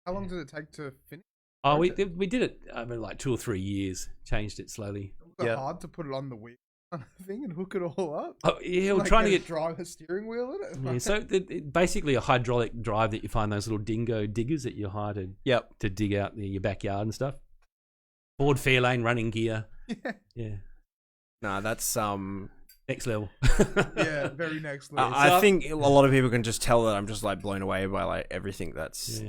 How long did it take to finish? Oh, we did it over like 2 or 3 years. Changed it slowly. Was it hard to put it on the wheel? thing and hook it all up. Oh yeah, we're Like, trying to get get. drive a steering wheel in it. Yeah, so basically a hydraulic drive that you find those little dingo diggers that you hire to dig out your backyard and stuff. Ford Fairlane running gear. Yeah. No, that's Next level. Yeah, very next level. I think a lot of people can just tell that I'm just like blown away by like everything that's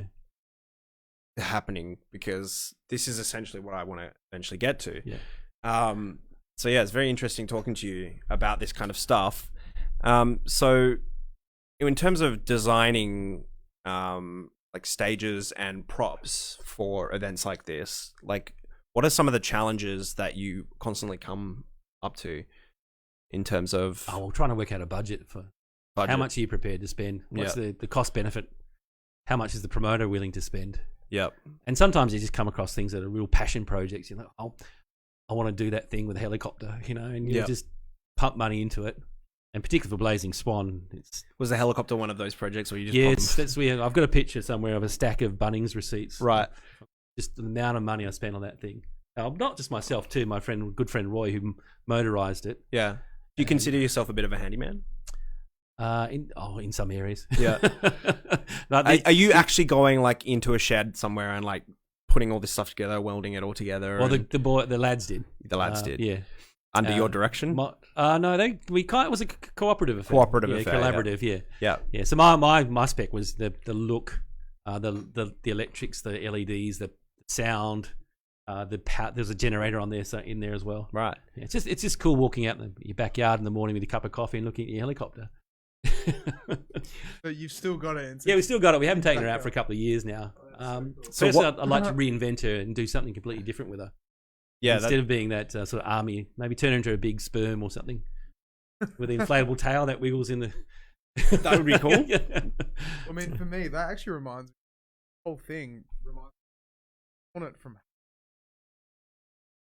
happening, because this is essentially what I want to eventually get to. Yeah. So yeah, it's very interesting talking to you about this kind of stuff. So in terms of designing like stages and props for events like this, like what are some of the challenges that you constantly come up to in terms of we're trying to work out a budget for how much are you prepared to spend? What's the cost benefit? How much is the promoter willing to spend? Yep. And sometimes you just come across things that are real passion projects. You're like, I want to do that thing with a helicopter, and you just pump money into it. And particularly for Blazing Swan, was the helicopter one of those projects where you just that's weird. I've got a picture somewhere of a stack of Bunnings receipts. Right. Just the amount of money I spent on that thing. Not just myself too. My good friend Roy, who motorized it. Yeah. Do you consider yourself a bit of a handyman? In some areas. Yeah. Are you actually going like into a shed somewhere and like putting all this stuff together, welding it all together? Well, the lads did. The lads did. Yeah. Under your direction? No, it was a cooperative affair. Collaborative. Yeah. Yeah. So my spec was the look, the electrics, the LEDs, the sound. There's a generator on there, in there as well. Right. Yeah, it's just cool walking out in your backyard in the morning with a cup of coffee and looking at your helicopter. But you've still got it. Yeah, we still got it. We haven't taken her out for a couple of years now. So I'd like to reinvent her and do something completely different with her. Yeah. Instead of being that sort of army, maybe turn her into a big sperm or something with an inflatable tail that wiggles in the. That would be cool. Yeah. I mean, for me, that actually reminds me. The whole thing reminds me of it from.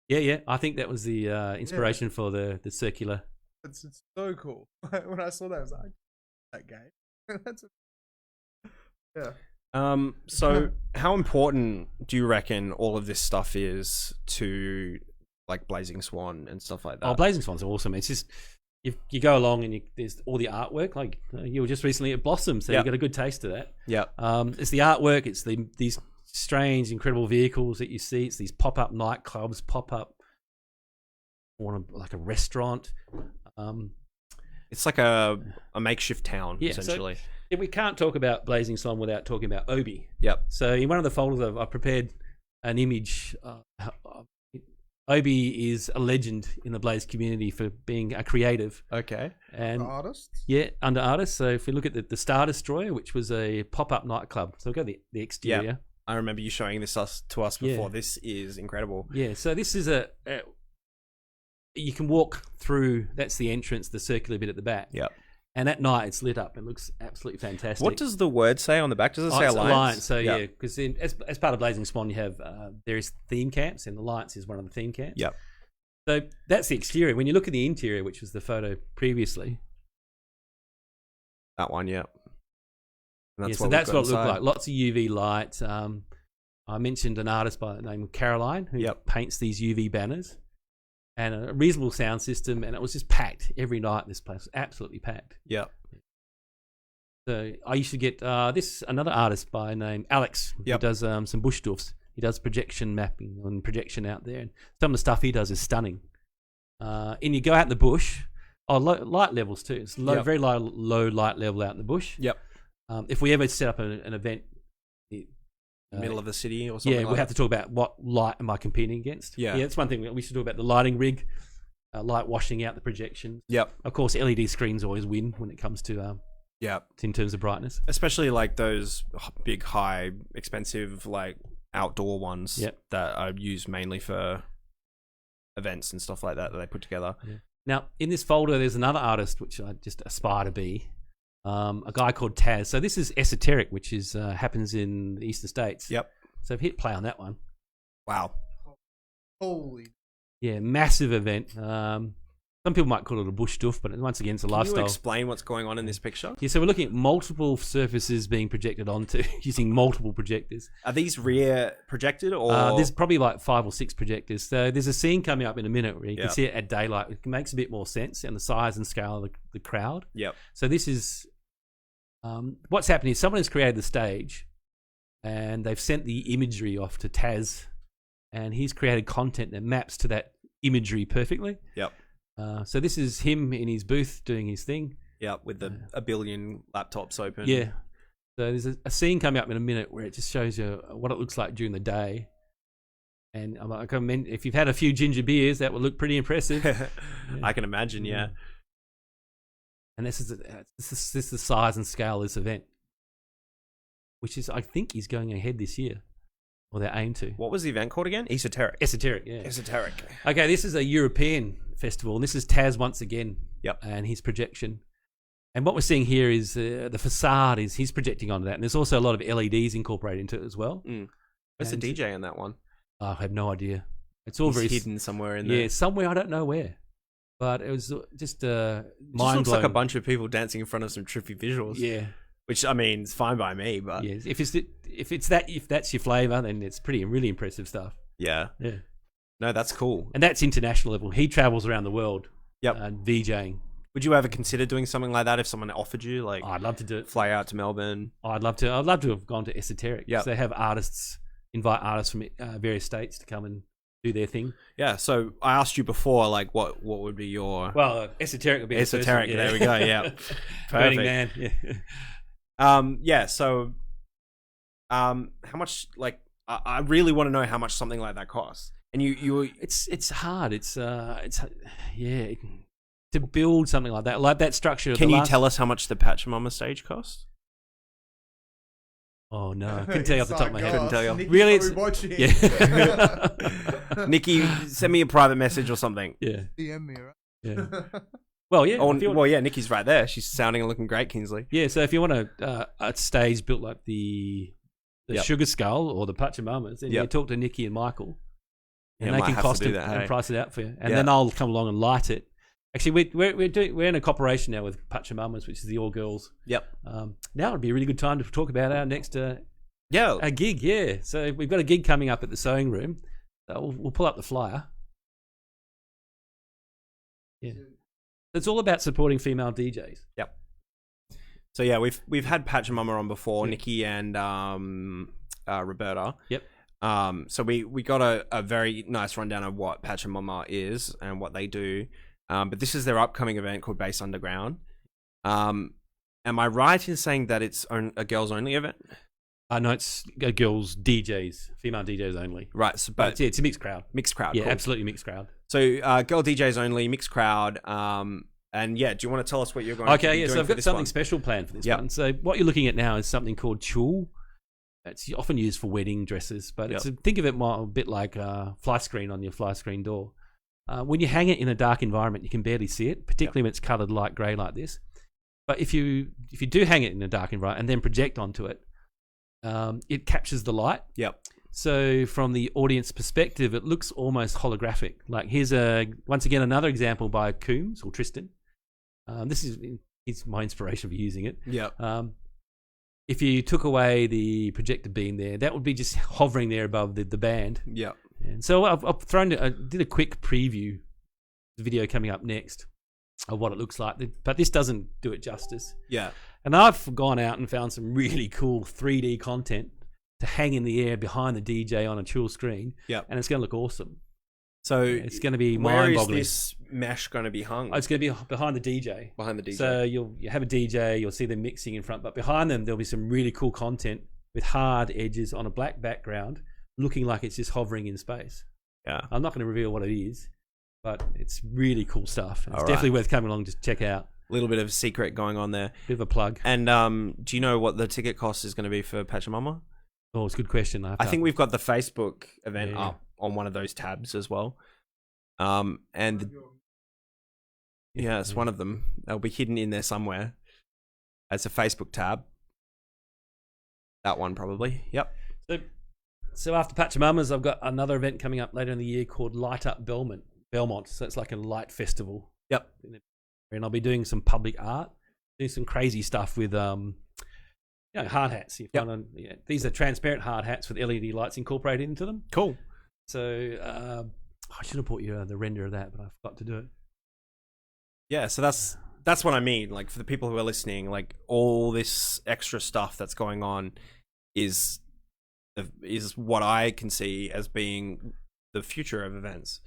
Yeah. I think that was the inspiration for the circular. It's so cool. When I saw that, I was like, that game. Yeah. So how important do you reckon all of this stuff is to like Blazing Swan and stuff like that? Oh, Blazing Swan's awesome. It's just you go along and there's all the artwork. Like you were just recently at Blossom, so you got a good taste of that. Yeah. It's the artwork. It's these strange, incredible vehicles that you see. It's these pop-up nightclubs, pop-up like a restaurant. It's like a makeshift town, essentially. So we can't talk about Blazing Swan without talking about Obi. Yep. So in one of the folders, I prepared an image. Obi is a legend in the Blaze community for being a creative. Okay. And under artists? Yeah, under artists. So if we look at the Star Destroyer, which was a pop-up nightclub. So we've got the exterior. Yep. I remember you showing this to us before. Yeah. This is incredible. Yeah, so this is you can walk through, that's the entrance, the circular bit at the back. Yep. And at night it's lit up. It looks absolutely fantastic. What does the word say on the back? Does it say Alliance? So yeah, because as part of Blazing Swan, you have various theme camps, and Alliance is one of the theme camps. Yep. So that's the exterior. When you look at the interior, which was the photo previously. That one, yeah. So that's what it looked like. Lots of UV light. I mentioned an artist by the name of Caroline who paints these UV banners. And a reasonable sound system, and it was just packed every night. This place was absolutely packed. Yeah. So I used to get another artist by the name Alex who does some bush stuffs. He does projection mapping and projection out there, and some of the stuff he does is stunning. And you go out in the bush. Light levels too. It's very low light level out in the bush. Yep. If we ever set up an event. Middle of the city or something. Yeah, we have to talk about what light am I competing against. Yeah, that's one thing we should talk about, the lighting rig, light washing out the projection. Yep. Of course, LED screens always win when it comes to in terms of brightness, especially like those big, high, expensive like outdoor ones that are used mainly for events and stuff like that they put together. Yeah. Now, in this folder, there's another artist which I just aspire to be. A guy called Taz. So this is Esoteric, which is happens in the Eastern States. Yep. So I've hit play on that one. Wow. Holy. Yeah, massive event. Some people might call it a bush stuff, but once again, it's a lifestyle. Can you explain what's going on in this picture? Yeah, so we're looking at multiple surfaces being projected onto using multiple projectors. Are these rear projected or? There's probably like 5 or 6 projectors. So there's a scene coming up in a minute where you can see it at daylight. It makes a bit more sense and the size and scale of the crowd. Yep. So this is what's happening is someone has created the stage and they've sent the imagery off to Taz, and he's created content that maps to that imagery perfectly. Yep. So this is him in his booth doing his thing. Yeah, with a billion laptops open. Yeah. So there's a scene coming up in a minute where it just shows you what it looks like during the day. And I'm like, if you've had a few ginger beers, that would look pretty impressive. I can imagine, yeah. And this is the size and scale of this event, which is, I think, is going ahead this year. Or they aim to. What was the event called again? Esoteric. Yeah. Esoteric. Okay, this is a European festival, and this is Taz once again. Yep. And his projection. And what we're seeing here is the facade is he's projecting onto that, and there's also a lot of LEDs incorporated into it as well. Where's the DJ on that one? I have no idea. It's all very hidden somewhere in there. Yeah, somewhere, I don't know where. But it was just mind blowing. Looks like a bunch of people dancing in front of some trippy visuals. Yeah. Which, I mean, is fine by me, but yeah, if that's your flavour, then it's really impressive stuff. Yeah. Yeah. No, that's cool. And that's international level. He travels around the world. Yep. VJing. Would you ever consider doing something like that if someone offered you, like? I'd love to do it. Fly out to Melbourne. I'd love to have gone to Esoteric. Yeah. They have invite artists from various states to come and do their thing. Yeah. So I asked you before, like, what would be your? Well, Esoteric would be Esoteric. The first one, there we go. Yeah. Burning Man. Yeah. Yeah. So, how much? Like, I really want to know how much something like that costs. And it's hard. It's yeah. To build something like that structure. Can you tell us how much the Pachamama stage cost? Oh no, I couldn't tell you off the top of my head. Couldn't tell you. Nikki's really, it's watching. Yeah. Nikki, send me a private message or something. Yeah. DM me, right? Yeah. Well, yeah. Well, yeah. Nikki's right there. She's sounding and looking great, Kingsley. Yeah. So if you want a stage built like the Sugar Skull or the Pachamamas, then you talk to Nikki and Michael, and they can cost it and price it out for you, and then I'll come along and light it. Actually, we're in a cooperation now with Pachamamas, which is the all girls. Yep. Now would be a really good time to talk about our next a gig. Yeah. So we've got a gig coming up at the Sewing Room. So we'll pull up the flyer. Yeah. It's all about supporting female DJs. Yep. So yeah, we've had Pachamama on before, Nikki and Roberta. Yep. So we got a very nice rundown of what Pachamama is and what they do. But this is their upcoming event called Bass Underground. Am I right in saying that it's a girls only event? No, it's girls DJs, female DJs only. Right, so, but it's a mixed crowd. Mixed crowd, yeah, cool. Absolutely mixed crowd. So girl DJs only, mixed crowd. And yeah, do you want to tell us what you're going to be doing? Okay, so I've got something special planned for this one. So what you're looking at now is something called tulle. It's often used for wedding dresses, but think of it more a bit like a fly screen on your fly screen door. When you hang it in a dark environment, you can barely see it, particularly when it's coloured light grey like this. But if you do hang it in a dark environment and then project onto it, it captures the light. Yep. So from the audience perspective, it looks almost holographic. Like here's once again another example by Coombs or Tristan. This is my inspiration for using it. Yeah. If you took away the projector beam there, that would be just hovering there above the band. Yeah. And so I did a quick preview, the video coming up next, of what it looks like. But this doesn't do it justice. Yeah. And I've gone out and found some really cool 3D content to hang in the air behind the DJ on a tulle screen. Yeah. And it's going to look awesome. So it's going to be mind-boggling. mind-boggling. Where is this mesh going to be hung? Oh, it's going to be behind the DJ. Behind the DJ. So you have a DJ, you'll see them mixing in front, but behind them there'll be some really cool content with hard edges on a black background, looking like it's just hovering in space. Yeah. I'm not going to reveal what it is, but it's really cool stuff. It's definitely worth coming along to check out. A little bit of secret going on there. Bit of a plug. And do you know what the ticket cost is going to be for Pachamama? Oh, it's a good question. I think we've got the Facebook event up on one of those tabs as well. And it's one of them. They'll be hidden in there somewhere. It's a Facebook tab. That one probably. Yep. So after Pachamamas, I've got another event coming up later in the year called Light Up Belmont. So it's like a light festival. Yep. And I'll be doing some public art, doing some crazy stuff with hard hats. These are transparent hard hats with LED lights incorporated into them. Cool. So I should have brought you the render of that, but I forgot to do it. Yeah, so that's what I mean. Like, for the people who are listening, like, all this extra stuff that's going on is what I can see as being the future of events.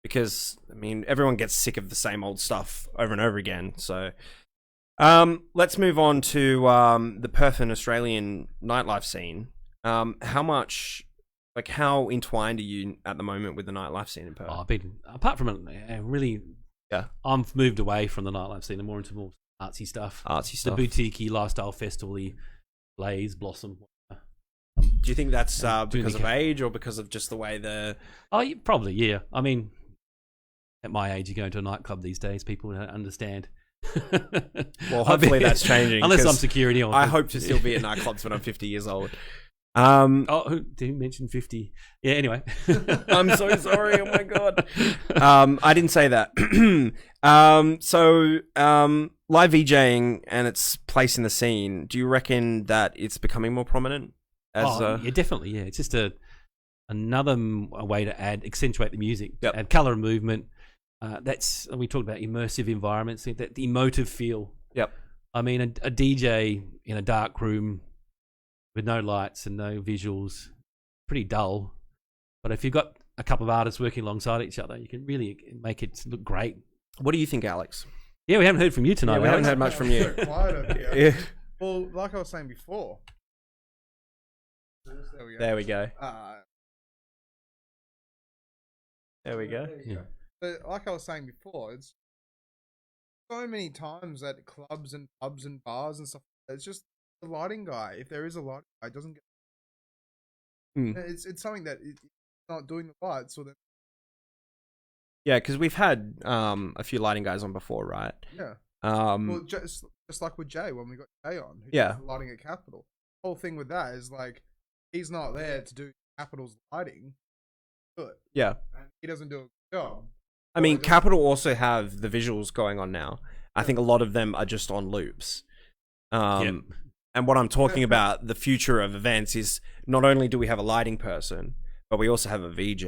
Because, I mean, everyone gets sick of the same old stuff over and over again. So let's move on to the Perth and Australian nightlife scene. How entwined are you at the moment with the nightlife scene in Perth? I've been, apart from it, really, I've moved away from the nightlife scene and more into more artsy stuff. The boutique-y lifestyle festival-y, Blaze, Blossom. Do you think that's because of age or because of just the way the... Oh, probably, yeah. I mean, at my age, you go into a nightclub these days, people don't understand. Well, hopefully that's changing. Unless I'm security. I hope to still be at nightclubs when I'm 50 years old. Did you mention 50? Yeah, anyway. I'm so sorry. Oh my God. I didn't say that. So live VJing and its place in the scene, do you reckon that it's becoming more prominent? Yeah, definitely. Yeah, it's just another way to accentuate the music, yep. Add color and movement. We talked about immersive environments, that the emotive feel. Yep. I mean, a DJ in a dark room with no lights and no visuals, pretty dull. But if you've got a couple of artists working alongside each other, you can really make it look great. What do you think, Alex? Yeah, we haven't heard from you tonight. Yeah, we haven't heard much from you. Yeah. Well, like I was saying before. There we go. There we go. Yeah. But like I was saying before, it's so many times at clubs and pubs and bars and stuff. It's just the lighting guy. If there is a lighting guy, doesn't get. It's something that it's not doing the lights or the. Yeah, because we've had a few lighting guys on before, right? Yeah. Well, just like with Jay when we got Jay on, who yeah, does the lighting at Capital. The whole thing with that is like he's not there to do Capital's lighting. Good. Yeah. And he doesn't do a good job. I mean, Capital also have the visuals going on now. I think a lot of them are just on loops. And what I'm talking about, the future of events, is not only do we have a lighting person, but we also have a VJ.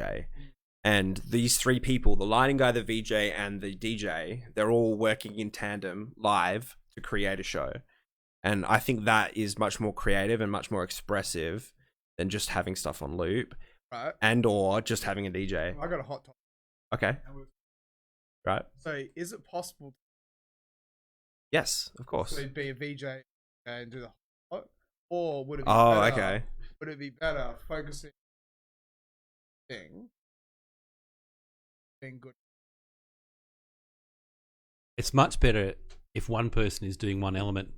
And these three people, the lighting guy, the VJ, and the DJ, they're all working in tandem live to create a show. And I think that is much more creative and much more expressive than just having stuff on loop. Right. And or just having a DJ. I got a hot topic. Okay. Right. So is it possible? Yes, of course. To be a VJ and do the hot, or would it be okay. Would it be better focusing being good? It's much better if one person is doing one element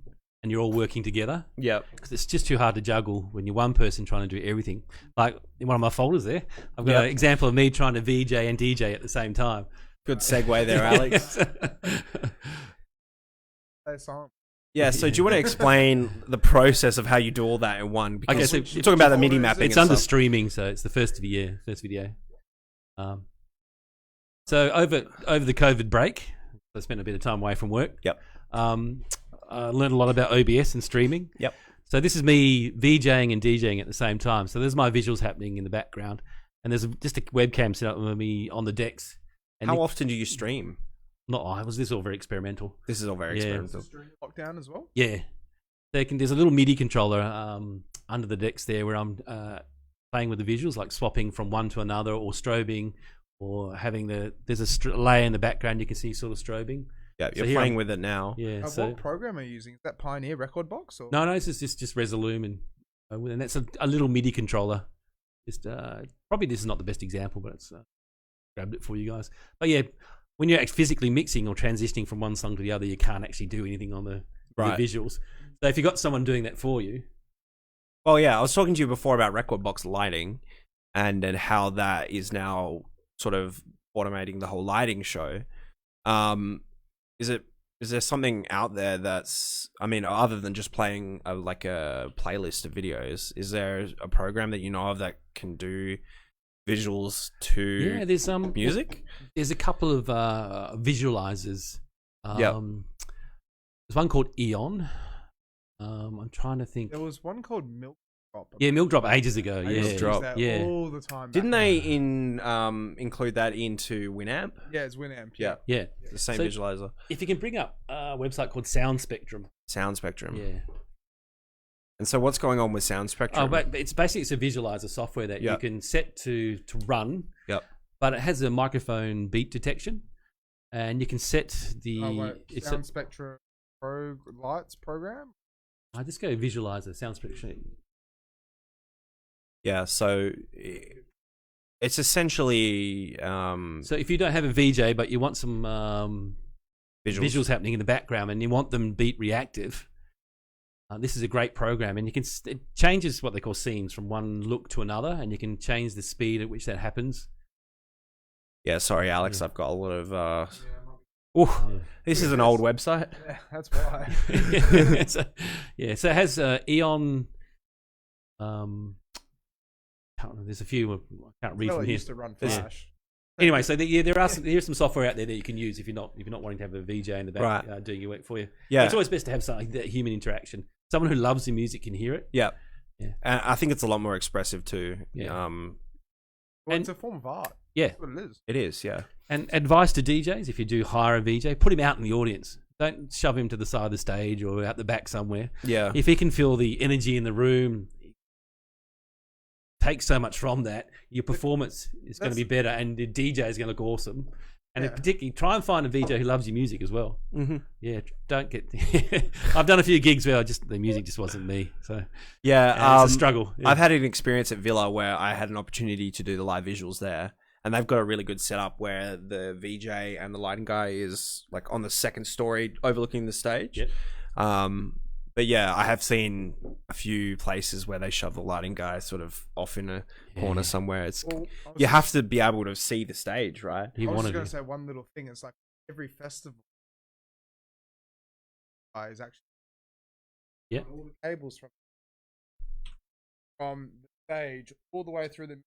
and you're all working together. Yeah. Because it's just too hard to juggle when you're one person trying to do everything. Like in one of my folders there, I've got an example of me trying to VJ and DJ at the same time. Good segue there, Alex. Yeah, so do you want to explain the process of how you do all that in one? Because so you're talking about the MIDI mapping. It's under streaming, so it's the first video. So over the COVID break, I spent a bit of time away from work. Yep. I learned a lot about OBS and streaming. Yep. So this is me VJing and DJing at the same time. So there's my visuals happening in the background, and there's just a webcam set up with me on the decks. And how often do you stream? This is all very experimental. This is all very experimental. Lockdown as well? Yeah. There's a little MIDI controller under the decks there where I'm playing with the visuals, like swapping from one to another or strobing, or having there's a layer in the background you can see sort of strobing. Yeah, you're playing with it now. Yeah. What program are you using? Is that Pioneer Record Box? Or? No, it's just Resolume, and that's a little MIDI controller. Just probably this is not the best example, but it's grabbed it for you guys. But yeah, when you're physically mixing or transitioning from one song to the other, you can't actually do anything on the visuals. So if you've got someone doing that for you. Well, yeah, I was talking to you before about Record Box lighting and how that is now sort of automating the whole lighting show. Is there something out there that's, I mean, other than just playing a playlist of videos, is there a program that you know of that can do visuals to there's music. There's a couple of visualizers. There's one called Eon. I'm trying to think. There was one called Milk Drop. Yeah, Milk Drop ages ago. Milk Drop. All the time. Didn't they include that into Winamp? Yeah, it's Winamp. Yeah. The same visualizer. If you can bring up a website called Sound Spectrum. Yeah. And so what's going on with Sound Spectrum? Oh, but it's a visualizer software that you can set to run. Yep. But it has a microphone beat detection, and you can set the Sound Spectrum Lights program. I just go visualizer Sound Spectrum. Yeah, so it's essentially so if you don't have a VJ but you want some visuals happening in the background and you want them beat reactive, this is a great program, and it changes what they call scenes from one look to another, and you can change the speed at which that happens. Yeah, sorry, Alex, I've got a lot of. This is an old website. Yeah, that's why. So it has Eon. There's a few. I can't read from here. Used to run Flash. Anyway, so there's some software out there that you can use if you're not wanting to have a VJ in the back doing your work for you. Yeah, it's always best to have something that human interaction. Someone who loves the music can hear it. Yeah. And I think it's a lot more expressive too. Yeah. It's a form of art. Yeah, that's what it is. It is. Yeah. And advice to DJs: if you do hire a VJ, put him out in the audience. Don't shove him to the side of the stage or out the back somewhere. Yeah. If he can feel the energy in the room, take so much from that, your performance is going to be better, and the DJ is going to look awesome. And particularly, try and find a VJ who loves your music as well. Mm-hmm. Yeah, don't get. I've done a few gigs where the music just wasn't me. So it's a struggle. Yeah. I've had an experience at Villa where I had an opportunity to do the live visuals there, and they've got a really good setup where the VJ and the lighting guy is like on the second story overlooking the stage. Yep. But yeah, I have seen a few places where they shove the lighting guy sort of off in a corner somewhere. You have to be able to see the stage, right? I was just going to say one little thing. It's like every festival is actually all the cables from the stage all the way through the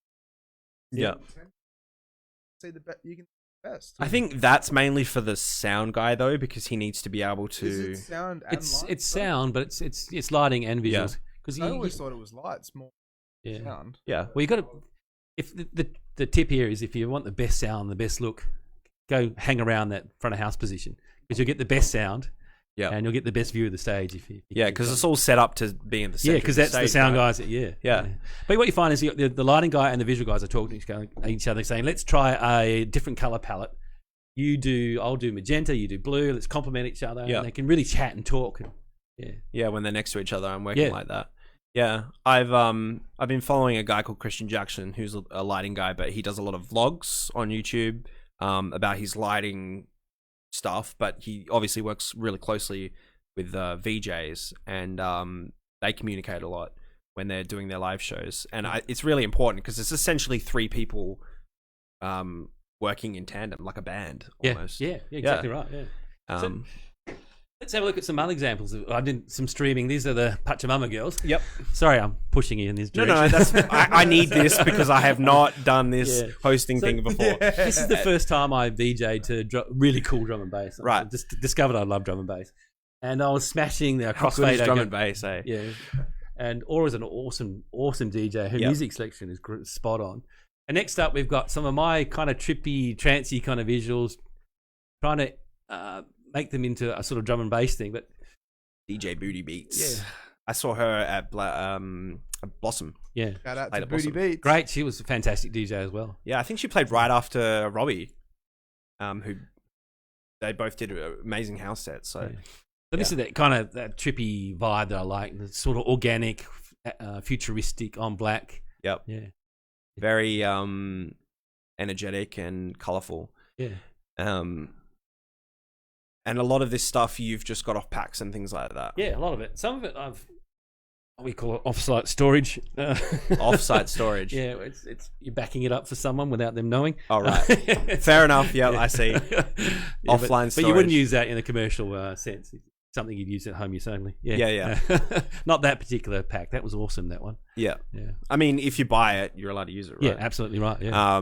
see the you can see the best. I think that's mainly for the sound guy though, because he needs to be able to. Is it sound and lights? It's sound, but it's lighting and visuals. Because I always thought it was lights more. Sound. Yeah. Well, you got to. If the tip here is, if you want the best sound, the best look, go hang around that front of house position, because you'll get the best sound. Yeah, and you'll get the best view of the stage if you because it's all set up to be in the center. Yeah, because that's the sound guys. Yeah. But what you find is the lighting guy and the visual guys are talking to each other, saying, "Let's try a different color palette. I'll do magenta. You do blue. Let's complement each other." Yeah, and they can really chat and talk. Yeah, when they're next to each other, I'm working like that. Yeah, I've been following a guy called Christian Jackson, who's a lighting guy, but he does a lot of vlogs on YouTube about his lighting stuff, but he obviously works really closely with VJs, and they communicate a lot when they're doing their live shows, and it's really important because it's essentially three people working in tandem, like a band almost. Yeah, exactly right. Yeah. So, let's have a look at some other examples. I did some streaming. These are the Pachamama girls. Yep. Sorry, I'm pushing you in this direction. No, that's I need this because I have not done this hosting thing before. Yeah. This is the first time I VJ'd to really cool drum and bass. Right. I just discovered I love drum and bass. And I was smashing the crossfader. Drum and bass, eh? Yeah. And Aura's an awesome DJ. Her music selection is spot on. And next up, we've got some of my kind of trippy, trancey kind of visuals, trying to make them into a sort of drum and bass thing, but DJ Booty Beats. Yeah, I saw her at Blossom. Yeah, shout out to Booty Beats. Great, she was a fantastic DJ as well. Yeah, I think she played right after Robbie, who they both did amazing house sets. So this is that kind of that trippy vibe that I like. The sort of organic, futuristic on black. Yep. Yeah. Very energetic and colourful. Yeah. And a lot of this stuff you've just got off packs and things like that. Yeah, a lot of it. Some of it we call it offsite storage. Offsite storage. Yeah, it's you're backing it up for someone without them knowing. All right. Fair enough. Yeah, I see. Offline storage. But you wouldn't use that in a commercial sense. something you'd use at home use only. Yeah, Yeah. Not that particular pack. That was awesome. That one. Yeah. Yeah. I mean, if you buy it, you're allowed to use it, right? Yeah, absolutely right. Yeah.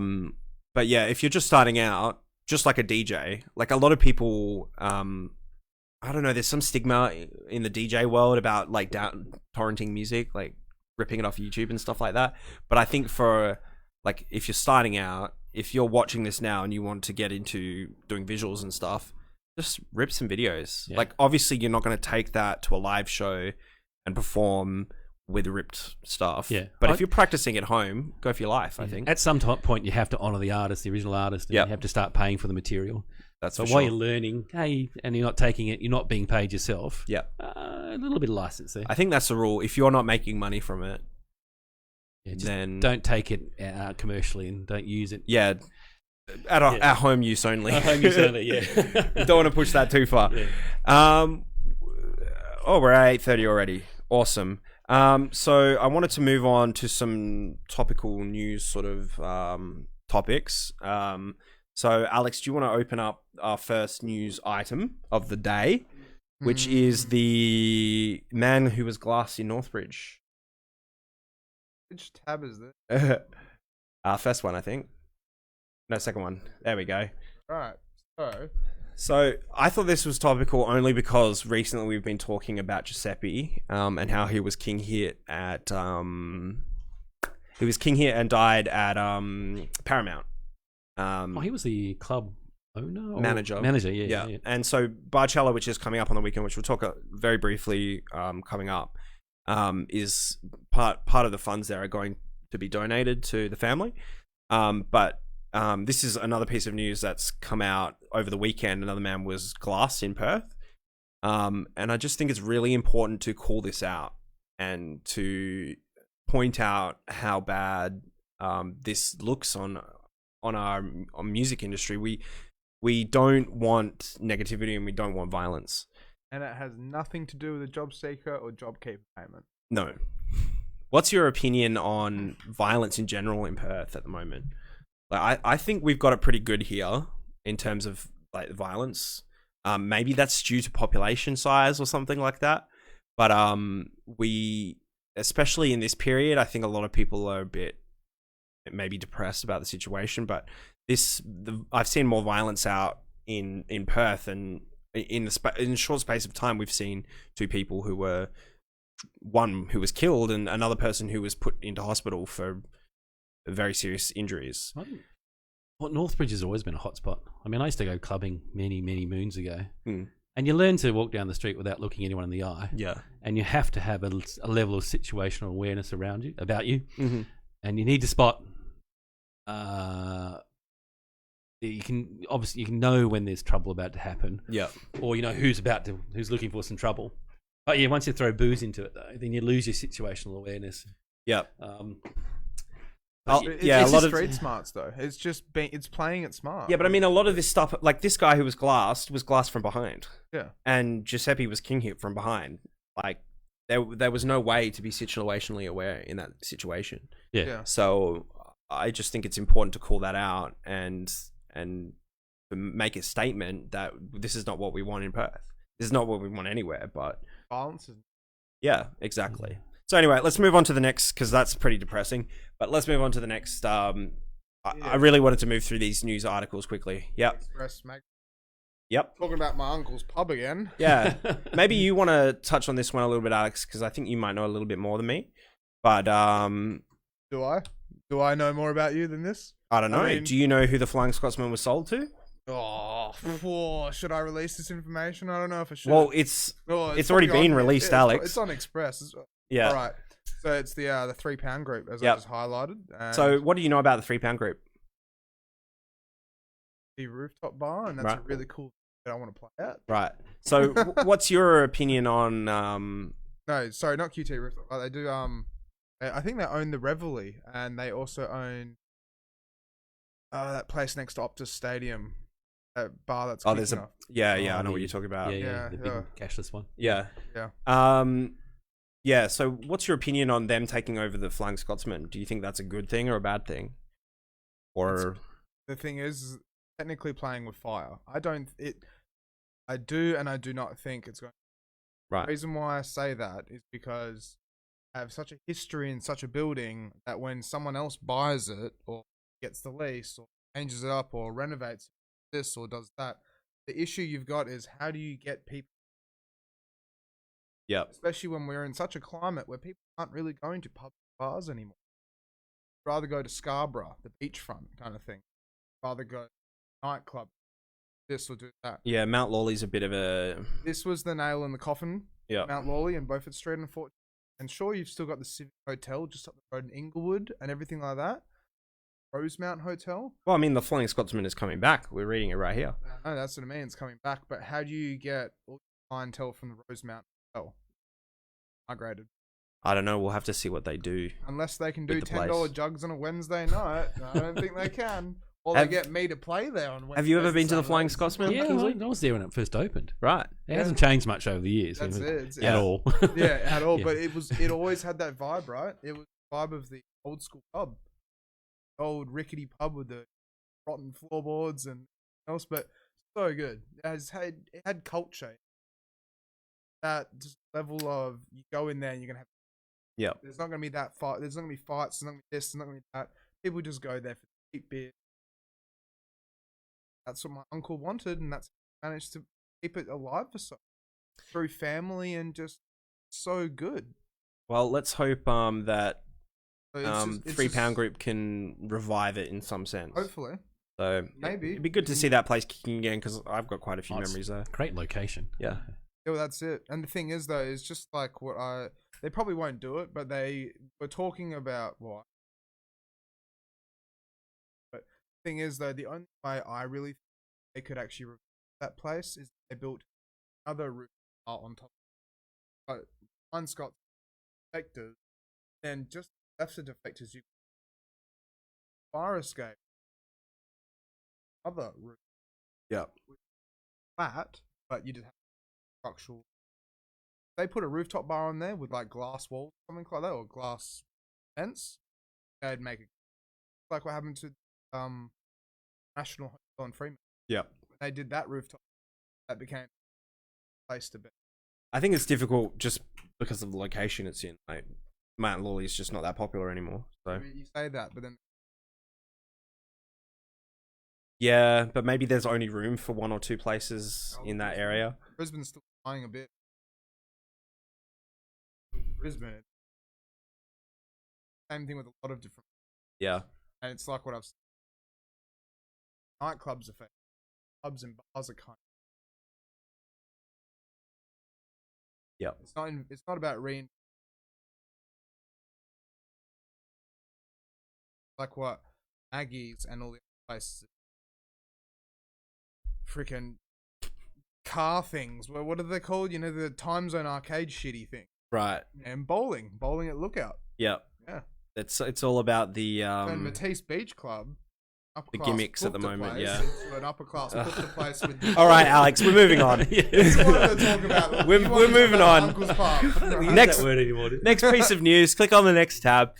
But yeah, if you're just starting out, just like a DJ, like a lot of people, I don't know, there's some stigma in the DJ world about like torrenting music, like ripping it off YouTube and stuff like that. But I think for like, if you're starting out, if you're watching this now and you want to get into doing visuals and stuff, just rip some videos. Yeah. Like, obviously you're not going to take that to a live show and perform with ripped stuff. Yeah. But if you're practicing at home, go for your life, I think. At some point, you have to honor the artist, the original artist, and you have to start paying for the material. That's so for while sure. you're learning, hey, and you're not taking it, you're not being paid yourself. Yeah. A little bit of license there. I think that's the rule. If you're not making money from it, then don't take it commercially and don't use it. Yeah. At home use only. At home use only, yeah. Don't want to push that too far. Yeah. We're at 8:30 already. Awesome. So I wanted to move on to some topical news sort of topics. So Alex, do you want to open up our first news item of the day, which is the man who was glassed in Northbridge? Which tab is this? First one, I think. No, second one. There we go. Right. So I thought this was topical only because recently we've been talking about Giuseppe and how he was king hit at and died at Paramount. He was the club owner or manager. Yeah. And so Barcella, which is coming up on the weekend, which we'll talk very briefly coming up, is part of the funds there are going to be donated to the family. But this is another piece of news that's come out over the weekend. Another man was glassed in Perth. And I just think it's really important to call this out and to point out how bad this looks on our music industry. We don't want negativity and we don't want violence. And it has nothing to do with a job seeker or job keeper payment. No. What's your opinion on violence in general in Perth at the moment? Like, I think we've got it pretty good here in terms of like violence. Maybe that's due to population size or something like that. But we, especially in this period, I think a lot of people are a bit maybe depressed about the situation. But I've seen more violence out in Perth, and in a short space of time, we've seen two people one who was killed and another person who was put into hospital for very serious injuries. Well, Northbridge has always been a hotspot. I mean, I used to go clubbing many moons ago, and you learn to walk down the street without looking anyone in the eye. Yeah, and you have to have a level of situational awareness about you, mm-hmm. and you need to spot. You can know when there's trouble about to happen. Yeah, or who's looking for some trouble. But yeah, once you throw booze into it, though, then you lose your situational awareness. Yeah. It's just street smarts though. It's just it's playing it smart. Yeah, but I mean, a lot of this stuff, like this guy who was glassed from behind. Yeah. And Giuseppe was king hit from behind. Like there was no way to be situationally aware in that situation. Yeah. So I just think it's important to call that out and make a statement that this is not what we want in Perth. This is not what we want anywhere. But violence is. Yeah, exactly. So anyway, let's move on to the next, because that's pretty depressing. But let's move on to the next. I really wanted to move through these news articles quickly. Yep. Express Mag. Yep. Talking about my uncle's pub again. Yeah. Maybe you want to touch on this one a little bit, Alex, because I think you might know a little bit more than me. But do I? Do I know more about you than this? I don't know. Do you know who the Flying Scotsman was sold to? Oh, should I release this information? I don't know if I should. Well, it's already been released, Alex. It's on Express. Yeah. All right. So it's the £3 group, as I just highlighted. And so what do you know about the £3 group? The rooftop bar, and that's a really cool that I want to play at. Right. So what's your opinion on... No, sorry, not QT Rooftop. They do... I think they own the Reveille, and they also own that place next to Optus Stadium. That bar that's there's a... Yeah, I know what you're talking about. Yeah, the big cashless one. Yeah. Yeah, so what's your opinion on them taking over the Flying Scotsman? Do you think that's a good thing or a bad thing? Or the thing is technically playing with fire. I do and I do not think it's going Right. The reason why I say that is because I have such a history in such a building that when someone else buys it or gets the lease or changes it up or renovates this or does that, the issue you've got is how do you get people? Yep. Especially when we're in such a climate where people aren't really going to pub bars anymore. Rather go to Scarborough, the beachfront kind of thing. Rather go to nightclub, this or do that. Yeah, Mount Lawley's a bit of a... This was the nail in the coffin. Yeah. Mount Lawley and Beaufort Street and Fort. And sure, you've still got the Civic Hotel just up the road in Inglewood and everything like that. Rosemount Hotel. Well, I mean, the Flying Scotsman is coming back. We're reading it right here. Oh, that's what I mean. It's coming back. But how do you get all the clientele from the Rosemount Hotel migrated? I don't know. We'll have to see what they do. Unless they can do the $10 place. jugs on a Wednesday night. I don't think they can. Or they get me to play there on Wednesday. Have you ever been to the Flying Scotsman? Yeah, Kingsley? I was there when it first opened. Right. It hasn't changed much over the years. That's it. At all. Yeah, at all. Yeah. But it always had that vibe, right? It was the vibe of the old school pub. Old rickety pub with the rotten floorboards and else, but so good. It had culture. That just level of you go in there and you're gonna have. Yeah. There's not gonna be that fight. There's not gonna be fights. There's not gonna be this. There's not gonna be that. People just go there for cheap beer. That's what my uncle wanted, and that's managed to keep it alive for so through family and just so good. Well, let's hope that So it's £3 Pound Group can revive it in some sense. Hopefully. So Maybe. it'd be good to see that place kicking again because I've got quite a few memories there. Great location. Yeah. Yeah, well, that's it. And the thing is, though, is just like they probably won't do it, but they were talking about what. But the thing is, though, the only way I really think they could actually revive that place is they built another roof on top. But mine's got deflectors, then just left the deflectors, you fire escape. Other roof. Yeah. Flat, but you just have structural. They put a rooftop bar on there with like glass walls, something like that, or glass fence. They'd make it like what happened to National Hotel in Freeman. Yeah. When they did that rooftop, that became a place to be. I think it's difficult just because of the location it's in. Like, Mount Lawley's just not that popular anymore. So You say that, but then yeah, but maybe there's only room for one or two places in that area. Brisbane's still dying a bit. Brisbane. Same thing with a lot of different. Yeah. And it's like what I've seen. Nightclubs affect. Pubs and bars are kind of. Yeah. It's not about like what Maggie's and all the other places. Freaking car things. What are they called? You know, the time zone arcade shitty thing. Right. And bowling at Lookout. Yeah. Yeah. It's all about the And Matisse Beach Club. the gimmicks at the moment. Yeah. Into an upper class place with. All right, Alex, we're moving on. That's what I wanted to talk about. We're moving on. Uncle's Pub. Next that word anymore. next piece of news. Click on the next tab.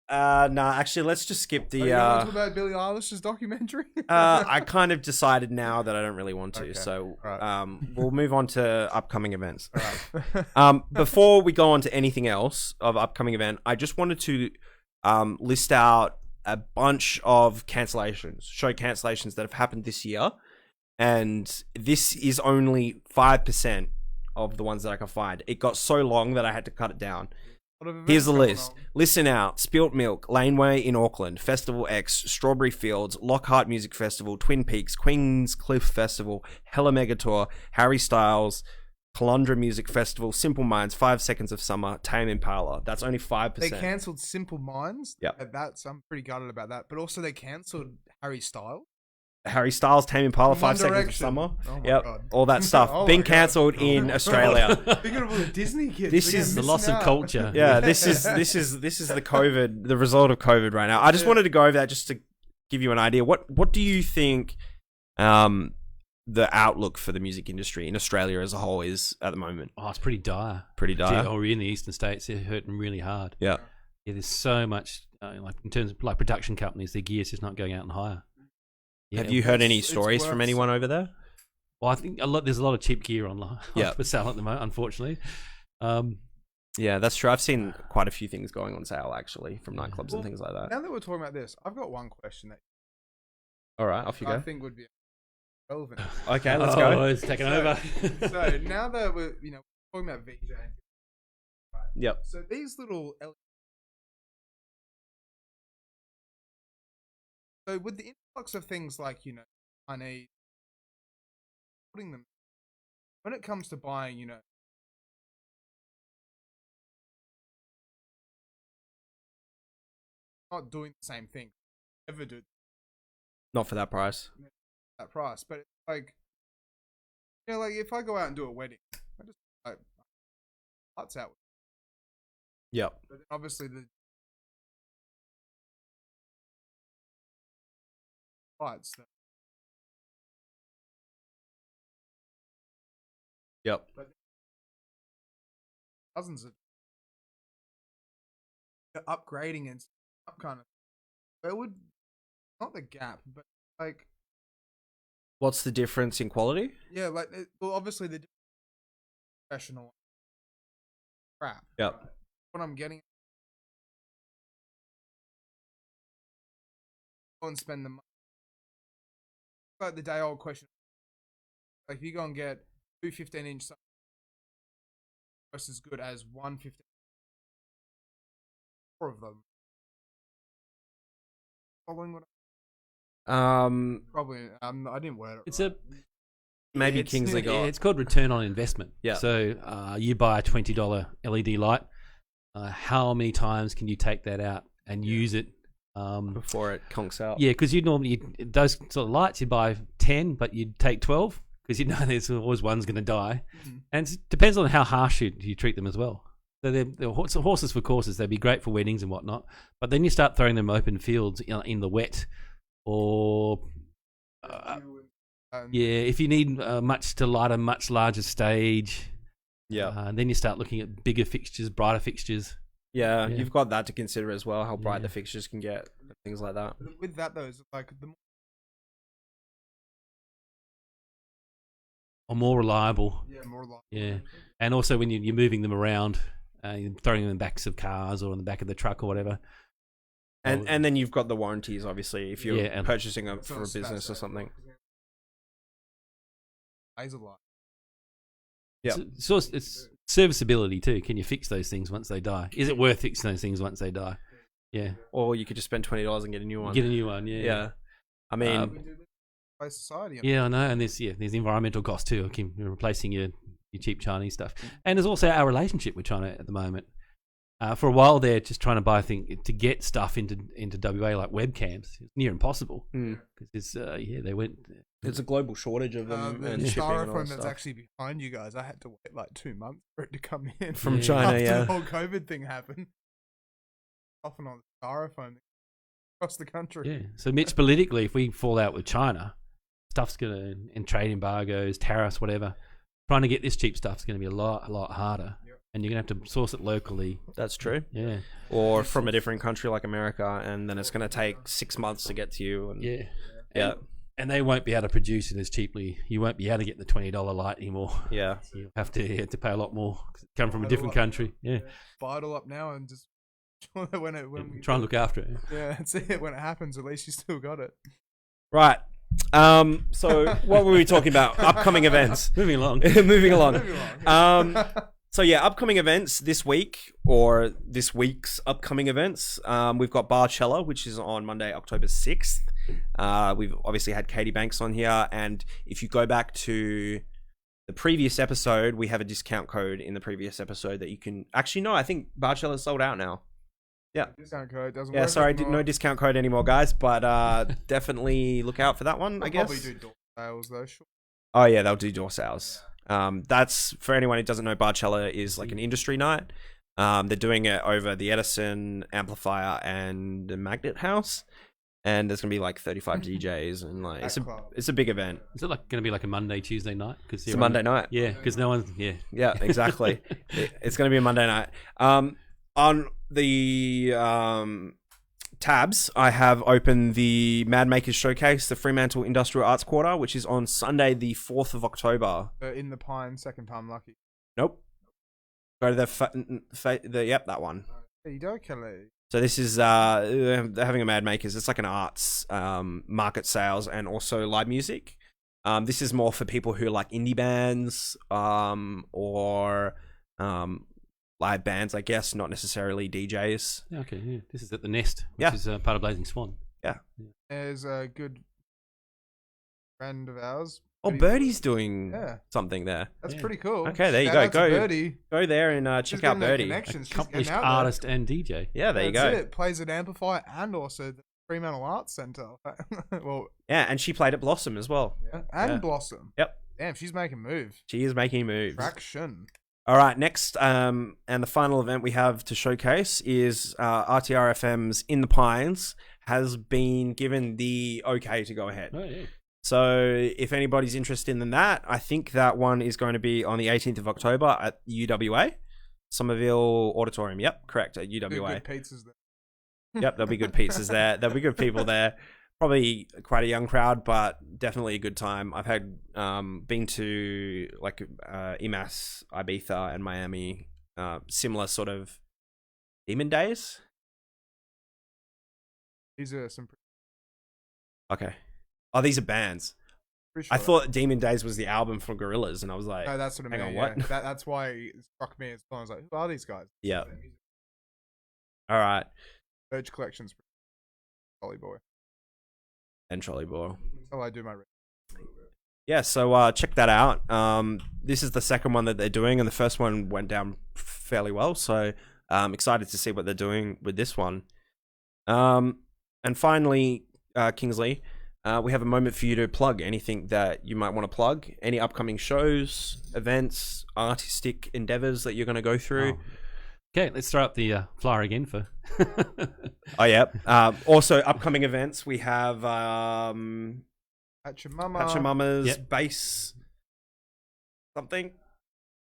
Actually, let's just skip the. Are you gonna talk about Billie Eilish's documentary? I kind of decided now that I don't really want to, Okay. so Right. we'll move on to upcoming events. Right. Before we go on to anything else of upcoming event, I just wanted to list out a bunch of show cancellations that have happened this year, and this is only 5% of the ones that I can find. It got so long that I had to cut it down. Here's the list. Listen Out, Spilt Milk, Laneway in Auckland, Festival X, Strawberry Fields, Lockhart Music Festival, Twin Peaks, Queen's Cliff Festival, Hella Mega Tour, Harry Styles, Caloundra Music Festival, Simple Minds, 5 Seconds of Summer, Tame Impala. That's only 5%. They cancelled Simple Minds. Yep. I'm pretty gutted about that. But also they cancelled Harry Styles. Harry Styles, Tame Impala, One 5 Seconds of Direction. Summer. Oh my Yep, God. all that stuff. Oh Being my God. cancelled in Australia. Thinking of all the Disney kids. This They're is The missing loss of out. culture. Yeah, this is the COVID, the result of COVID right now. I just wanted to go over that just to give you an idea. What do you think the outlook for the music industry in Australia as a whole is at the moment? Oh, it's pretty dire. Pretty dire. Yeah, or in the eastern states, they're hurting really hard. Yeah. Yeah, there's so much, like in terms of like production companies, their gear's just not going out and hire. Yeah, Have you heard any it's stories from worse. anyone over there? Well, I think there's a lot of cheap gear online for sale at the moment, unfortunately. Yeah, that's true. I've seen quite a few things going on sale actually from nightclubs and things like that. Now that we're talking about this, I've got one question that all right, off you go. I think would be relevant. Okay, let's go. It's taking over. So now that we're talking about VJ, right? Yep. So these little so with the influx of things like I need putting them when it comes to buying, not doing the same thing. Ever do Not for that price. that price, but it's like like if I go out and do a wedding, I just hearts out. Yep. But then obviously the lights. Yep. But dozens of upgrading and up kind of. Where would not the gap, but like. What's the difference in quality? Yeah, like well, obviously the professional crap. Yep. Right? What I'm getting. Go and spend the money. Like the day old question. Like if you go and get 2 15-inch just as good as 1 15. 4 of them. Following what? Probably. I didn't word it. It's right. maybe Kingsley got. Yeah, it's called return on investment. Yeah. So you buy a $20 LED light. How many times can you take that out and use it Before it conks out. Yeah, because those sort of lights you buy 10, but you'd take 12 because there's always one's going to die, and it depends on how harsh you treat them as well. So they're horses for courses. They'd be great for weddings and whatnot, but then you start throwing them open fields in the wet, or if you need much to light a much larger stage, then you start looking at bigger fixtures, brighter fixtures. Yeah, you've got that to consider as well, how bright the fixtures can get, things like that. With that though, it's like Or more reliable. Yeah, more reliable. Yeah, and also when you're moving them around, you're throwing them in the backs of cars or in the back of the truck or whatever. And then you've got the warranties, obviously, if you're purchasing them for a business or something. Laser light. Yeah. So it's serviceability too. Can you fix those things once they die? Is it worth fixing those things once they die? Yeah. Or you could just spend $20 and get a new one. Get a new one, yeah. Yeah. I mean, society. Yeah, I know, and there's environmental cost too. You're replacing your cheap Chinese stuff, and there's also our relationship with China at the moment. For a while, they're just trying to buy things to get stuff into WA like webcams. It's near impossible because they went. There's a global shortage of them and shipping and all styrofoam that that's stuff. actually behind you guys. I had to wait like 2 months for it to come in From China. after the whole COVID thing happened. Often on styrofoam across the country. Yeah. So, Mitch, politically, if we fall out with China, stuff's gonna and trade embargoes, tariffs, whatever. Trying to get this cheap stuff's going to be a lot harder, and you're going to have to source it locally. That's true. Yeah. Or from a different country like America, and then it's going to take 6 months to get to you. And, and they won't be able to produce it as cheaply. You won't be able to get the $20 light anymore. Yeah. You have to pay a lot more. 'Cause it come from a different country. Yeah. Buy it all up now and just when we try and look after it. Yeah, that's it. When it happens, at least you still got it. Right. So what were we talking about? Upcoming events. Moving along. Moving along. So yeah, upcoming events this week, or this week's upcoming events. We've got Barcella, which is on Monday, October 6th. We've obviously had Katie Banks on here, and if you go back to the previous episode, we have a discount code in the previous episode that you can actually I think Barcella's sold out now. Yeah. Discount code doesn't work. Yeah, sorry, anymore. no discount code anymore, guys, but definitely look out for that one, I guess. Probably do door sales though, sure. Oh yeah, they'll do door sales. That's for anyone who doesn't know, Barcella is like an industry night. They're doing it over the Edison Amplifier and the Magnet House, and there's gonna be like 35 DJs, and like it's a big event. Is it like going to be like a Monday, Tuesday night? It's a Monday night. Yeah, because no one's Yeah, exactly. It's gonna be a Monday night. On the tabs, I have opened the Mad Makers Showcase, the Fremantle Industrial Arts Quarter, which is on Sunday, the 4th of October. In the Pine, second time lucky. Nope. Go to yep, that one. There you go, Kelly. So this is they're having a Mad Makers. It's like an arts market sales and also live music. This is more for people who like indie bands or live bands, I guess, not necessarily DJs. Yeah, okay, yeah. This is at the Nest, which is part of Blazing Swan. Yeah. There's a good friend of ours. Oh, Birdie's doing something there. That's pretty cool. Okay, there you Shout go. out to Birdie. Go there and check out Birdie. Accomplished artist and DJ. Yeah, there you go. It plays at Amplifier and also the Fremantle Arts Centre. Well, yeah, and she played at Blossom as well. Yeah. And Blossom. Yep. Damn, she's making moves. She is making moves. Traction. All right, next and the final event we have to showcase is RTRFM's In the Pines has been given the okay to go ahead. Oh, yeah. So if anybody's interested in that, I think that one is going to be on the 18th of October at UWA, Somerville Auditorium. Yep, correct, at UWA. Good pizzas there. Yep, there'll be good pizzas there. There'll be good people there. Probably quite a young crowd, but definitely a good time. I've had been to like EMAS, Ibiza, and Miami, similar sort of Demon Days. These are some. Okay. Oh, these are bands. Sure. I thought Demon Days was the album for Gorillaz, and I was like, no, that's what I mean. hang on, what? what? That's why it struck me as well. I was like, who are these guys? Yeah. All right. Urge Collections. Trolley Boy. And Trolley Boy. That's how I do my. Yeah, so check that out. This is the second one that they're doing, and the first one went down fairly well. So I'm excited to see what they're doing with this one. And finally, Kingsley, we have a moment for you to plug anything that you might want to plug. Any upcoming shows, events, artistic endeavors that you're going to go through. Oh. Okay, let's throw up the flyer again for. Oh, yeah. Also, upcoming events, we have Pachamama's Bass something.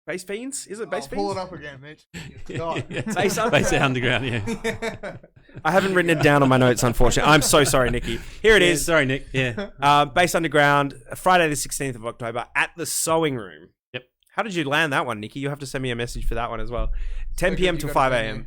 Bass Fiends? Is it Bass Fiends? Pull it up again, Mitch. Bass Underground, yeah. I haven't written it down on my notes, unfortunately. I'm so sorry, Nikki. Here it is. Sorry, Nick. Yeah. Bass Underground, Friday the 16th of October at the Sewing Room. Yep. How did you land that one, Nikki? You have to send me a message for that one as well. 10 p.m. to 5 a.m.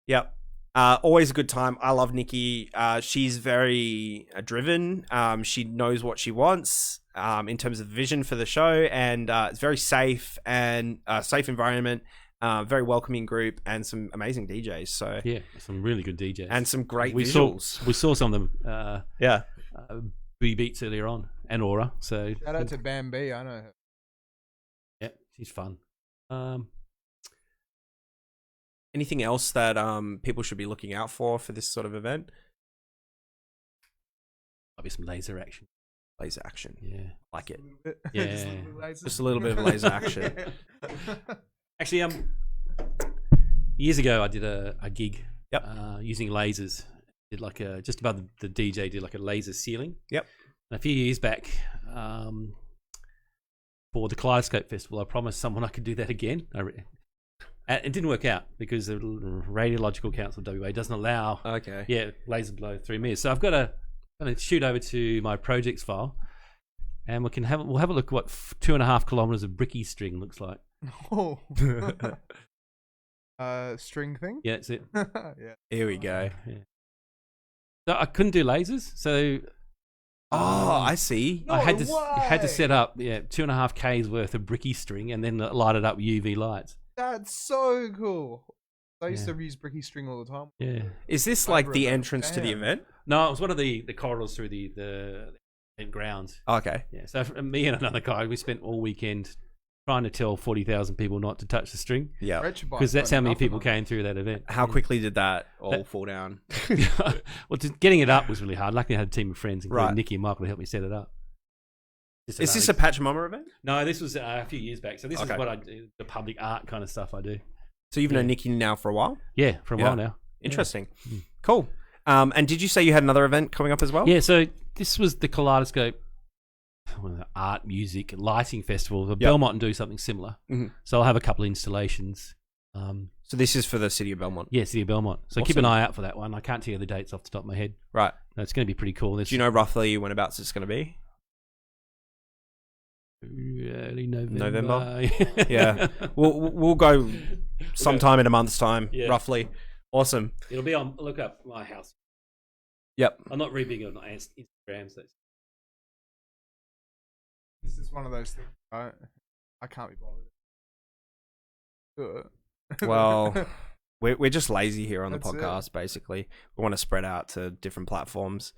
Yep. Always a good time. I love Nikki. She's very driven. She knows what she wants in terms of vision for the show, and it's very safe and safe environment. Very welcoming group and some amazing DJs. So yeah, some really good DJs and some great visuals. We saw some of them. Yeah, B Beats earlier on and Aura. So shout out to Bambi. I know her. Yeah, she's fun. Anything else that people should be looking out for this sort of event? Might be some laser action. Laser action. Yeah. Like it. Yeah. Just a little bit of laser action. Actually, years ago I did a gig using lasers. Did like just above the DJ did like a laser ceiling. Yep. And a few years back, for the Kaleidoscope Festival, I promised someone I could do that again. It didn't work out because the Radiological Council of WA doesn't allow laser blow through mirrors. So I've got to shoot over to my projects file, and we'll have a look at what 2.5 kilometers of bricky string looks like. Oh. String thing? Yeah, that's it. Yeah. Here we go. Yeah. So I couldn't do lasers, so I see. No I had to way. set up 2.5 K's worth of bricky string and then light it up with UV lights. That's so cool. I used to use bricky string all the time. Yeah. Is this like the entrance to the event? No, it was one of the corridors through the event grounds. Okay. Yeah. So me and another guy, we spent all weekend trying to tell 40,000 people not to touch the string. Yeah. Because that's how many people came through that event. How quickly did that all fall down? Well, getting it up was really hard. Luckily, I had a team of friends, including Nikki and Michael, to help me set it up. Is this a Pachamama event? No, this was a few years back. So this is what I do, the public art kind of stuff I do. So you've known Nikki now for a while? Yeah, for a while now. Interesting. Yeah. Cool. And did you say you had another event coming up as well? Yeah, so this was the Kaleidoscope Art, Music, Lighting Festival. Belmont and do something similar. Mm-hmm. So I'll have a couple of installations. So So this is for the City of Belmont. Yeah, City of Belmont. So keep an eye out for that one. I can't tell you the dates off the top of my head. Right. No, it's going to be pretty cool. Do you know roughly whenabouts it's going to be? Early November. Yeah. We'll go sometime in a month's time, roughly. Awesome. It'll be on. Look up my house. Yep. I'm not really big on Instagram, so. This is one of those things. I can't be bothered. Do it. Well, we're just lazy here on the That's podcast. Basically, we want to spread out to different platforms.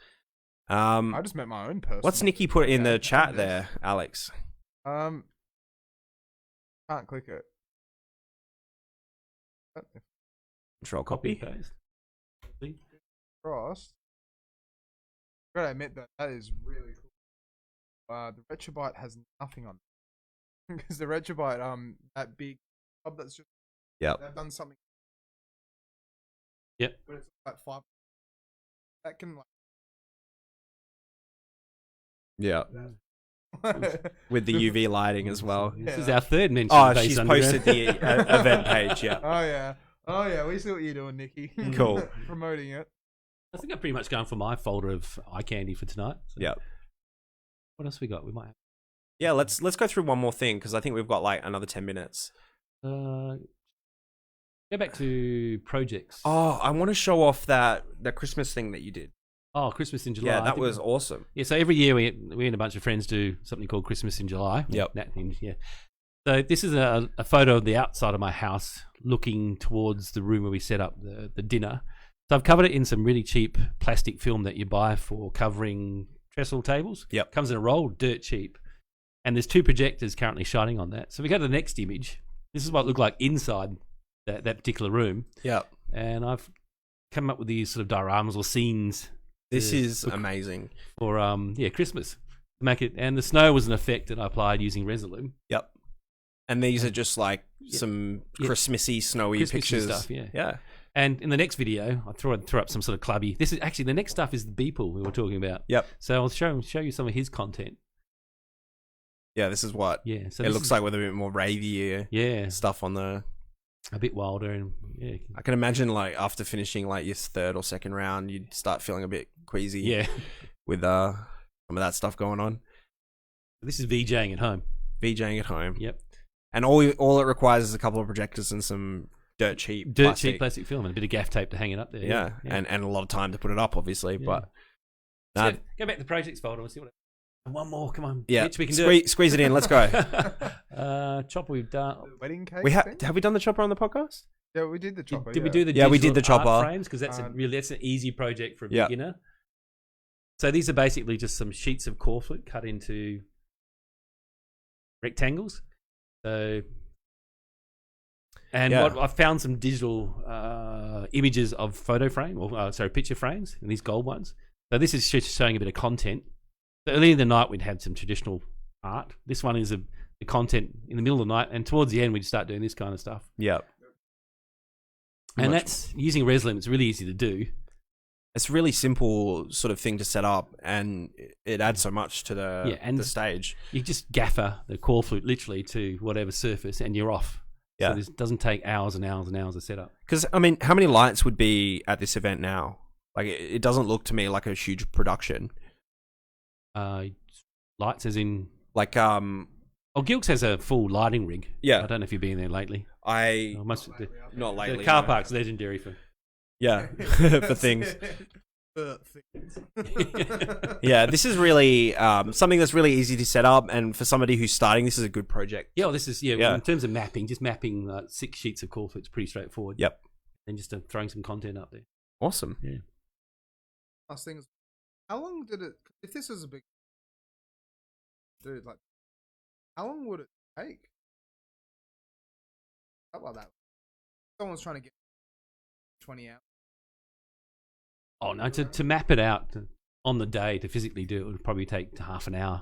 I just met my own person. What's Nikki put in the chat there, Alex? Can't click it. Control copy. Paste. Crossed. Gotta admit that is really cool. The Retrobite has nothing on it. Because the Retrobite, that big hub that's just they've done something. Yep. But it's like 5. That can like. Yeah. With the UV lighting as well. This is our third mention. Oh, she's posted the event page. Yeah. Oh yeah. We see what you're doing, Nikki. Cool. Promoting it. I think I've pretty much gone for my folder of eye candy for tonight. So. Yeah. What else we got? We might. Yeah. Let's go through one more thing because I think we've got like another 10 minutes. Go back to projects. Oh, I want to show off that Christmas thing that you did. Oh, Christmas in July. Yeah, that was awesome. Yeah, so every year we and a bunch of friends do something called Christmas in July. Yep. Yeah. So this is a photo of the outside of my house looking towards the room where we set up the dinner. So I've covered it in some really cheap plastic film that you buy for covering trestle tables. Yep. Comes in a roll, dirt cheap. And there's 2 projectors currently shining on that. So we go to the next image. This is what it looked like inside that particular room. Yep. And I've come up with these sort of dioramas or scenes. This is amazing. For Christmas. Make it, and the snow was an effect that I applied using Resolute. Yep. And these are just like some Christmassy, snowy Christmassy pictures. Stuff, yeah. Yeah. And in the next video, I throw up some sort of clubby. This is actually the next stuff is the Beeple we were talking about. Yep. So I'll show you some of his content. Yeah, this is what So it looks like with a bit more ravey stuff on the. A bit wilder and I can imagine like after finishing like your 3rd or 2nd round, you'd start feeling a bit queasy. Yeah. With some of that stuff going on. This is VJing at home. VJing at home. Yep. And all it requires is a couple of projectors and some dirt cheap plastic film and a bit of gaff tape to hang it up there. Yeah. And a lot of time to put it up, obviously. Yeah. But so go back to the projects folder and see what. One more, come on. Yeah, Mitch, we can do it. Squeeze it in. Let's go. Chopper, we've done. The wedding cake. Have we done the chopper on the podcast? Yeah, we did the chopper. Did we do the? Yeah, we did the digital chopper art frames because that's an easy project for a beginner. So these are basically just some sheets of core flute cut into rectangles. So, and what I found some digital images of photo frame picture frames, and these gold ones. So this is just showing a bit of content. So earlier in the night, we'd had some traditional art. This one is the content in the middle of the night, and towards the end, we'd start doing this kind of stuff. Yeah. And that's using Resolute. It's really easy to do. It's a really simple sort of thing to set up, and it adds so much to the stage. You just gaffer the core flute literally to whatever surface, and you're off. Yeah. So this doesn't take hours and hours and hours to set up. Because, I mean, how many lights would be at this event now? Like, it doesn't look to me like a huge production. Lights as in like Gilks has a full lighting rig. Yeah, I don't know if you've been there lately. Not lately. The car park's legendary for for things. Yeah, this is really something that's really easy to set up, and for somebody who's starting, this is a good project. Yeah, well, this is in terms of mapping, just mapping 6 sheets of core flute is pretty straightforward. Yep. And just throwing some content up there. Awesome. Yeah. Last thing is, how long did it? If this is a big dude, like, how long would it take? How about that? Someone's trying to get 20 hours. Oh no! To map it out on the day to physically do it would probably take half an hour.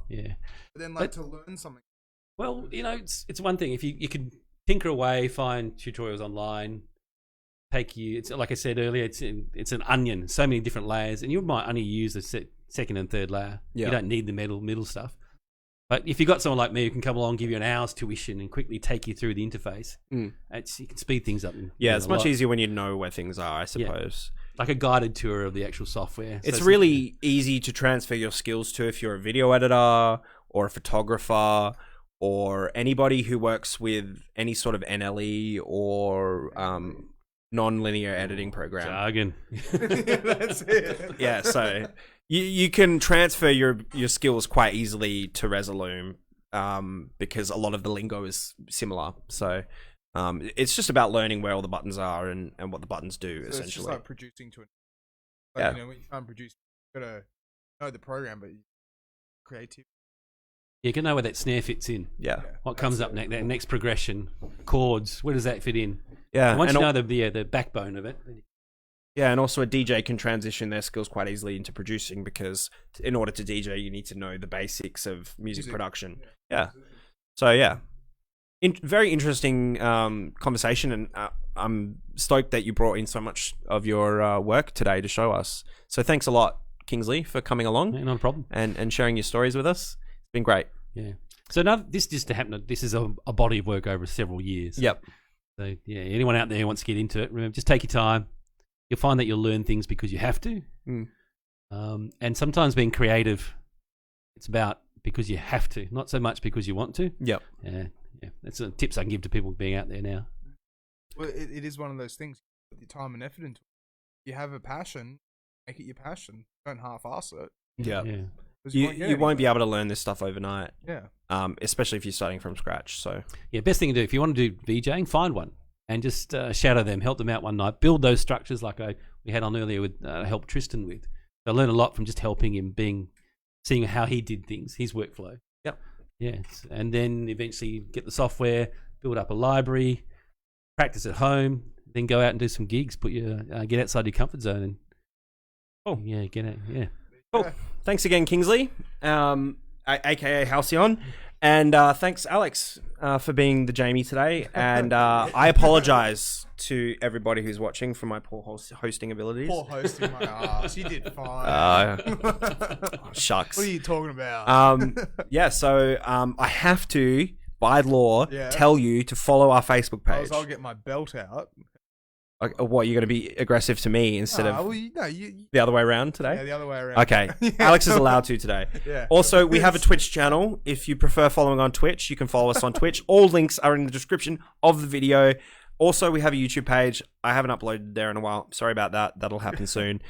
Yeah. But then, to learn something. Well, it's one thing if you could tinker away, find tutorials online. It's like I said earlier, it's an onion, so many different layers, and you might only use the second and third layer. Yeah. You don't need the middle stuff. But if you've got someone like me who can come along, give you an hour's tuition and quickly take you through the interface, you can speed things up. It's much easier when you know where things are, I suppose. Like a guided tour of the actual software. It's really easy to transfer your skills to if you're a video editor or a photographer or anybody who works with any sort of NLE or non-linear editing program. Jargon. That's it. Yeah, so you can transfer your skills quite easily to Resolume because a lot of the lingo is similar. So it's just about learning where all the buttons are and what the buttons do, essentially. It's just like producing to when you can't produce, you gotta know the program, but creative. You can know where that snare fits in. Yeah. What comes up next? That next progression, chords. Where does that fit in? Yeah. And once you know the backbone of it. Yeah, and also a DJ can transition their skills quite easily into producing because in order to DJ, you need to know the basics of music production. Yeah. So yeah, very interesting conversation, and I'm stoked that you brought in so much of your work today to show us. So thanks a lot, Kingsley, for coming along. Yeah, no problem. And sharing your stories with us. It's been great. Yeah. So now this is a body of work over several years. Yep. So yeah, anyone out there who wants to get into it, remember, just take your time. You'll find that you'll learn things because you have to. And sometimes being creative, it's about because you have to, not so much because you want to. Yep. Yeah. That's some tips I can give to people being out there now. Well, it is one of those things. Put your time and effort into it. If you have a passion, make it your passion. Don't half-ass it. Yeah. Yeah. You won't be able to learn this stuff overnight. Yeah. Especially if you're starting from scratch. So yeah, best thing to do if you want to do VJing, find one and just shadow them, help them out one night, build those structures like we had on earlier with help Tristan with. I learned a lot from just helping him, seeing how he did things, his workflow. Yep. Yeah, and then eventually get the software, build up a library, practice at home, then go out and do some gigs. Get outside your comfort zone and get out. Yeah. Cool. Thanks again, Kingsley, aka Halcyon, and thanks, Alex, for being the Jamie today. And I apologize to everybody who's watching for my poor hosting abilities. Poor hosting my ass. You did fine. Shucks. What are you talking about? So I have to, by law, tell you to follow our Facebook page. I'll get my belt out. What, you're going to be aggressive to me instead of the other way around today? Yeah, the other way around. Okay. Alex is allowed to today. Yeah. Also, we have a Twitch channel. If you prefer following on Twitch, you can follow us on Twitch. All links are in the description of the video. Also, we have a YouTube page. I haven't uploaded there in a while. Sorry about that. That'll happen soon.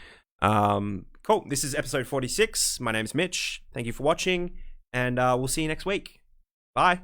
Cool. This is episode 46. My name's Mitch. Thank you for watching, and we'll see you next week. Bye.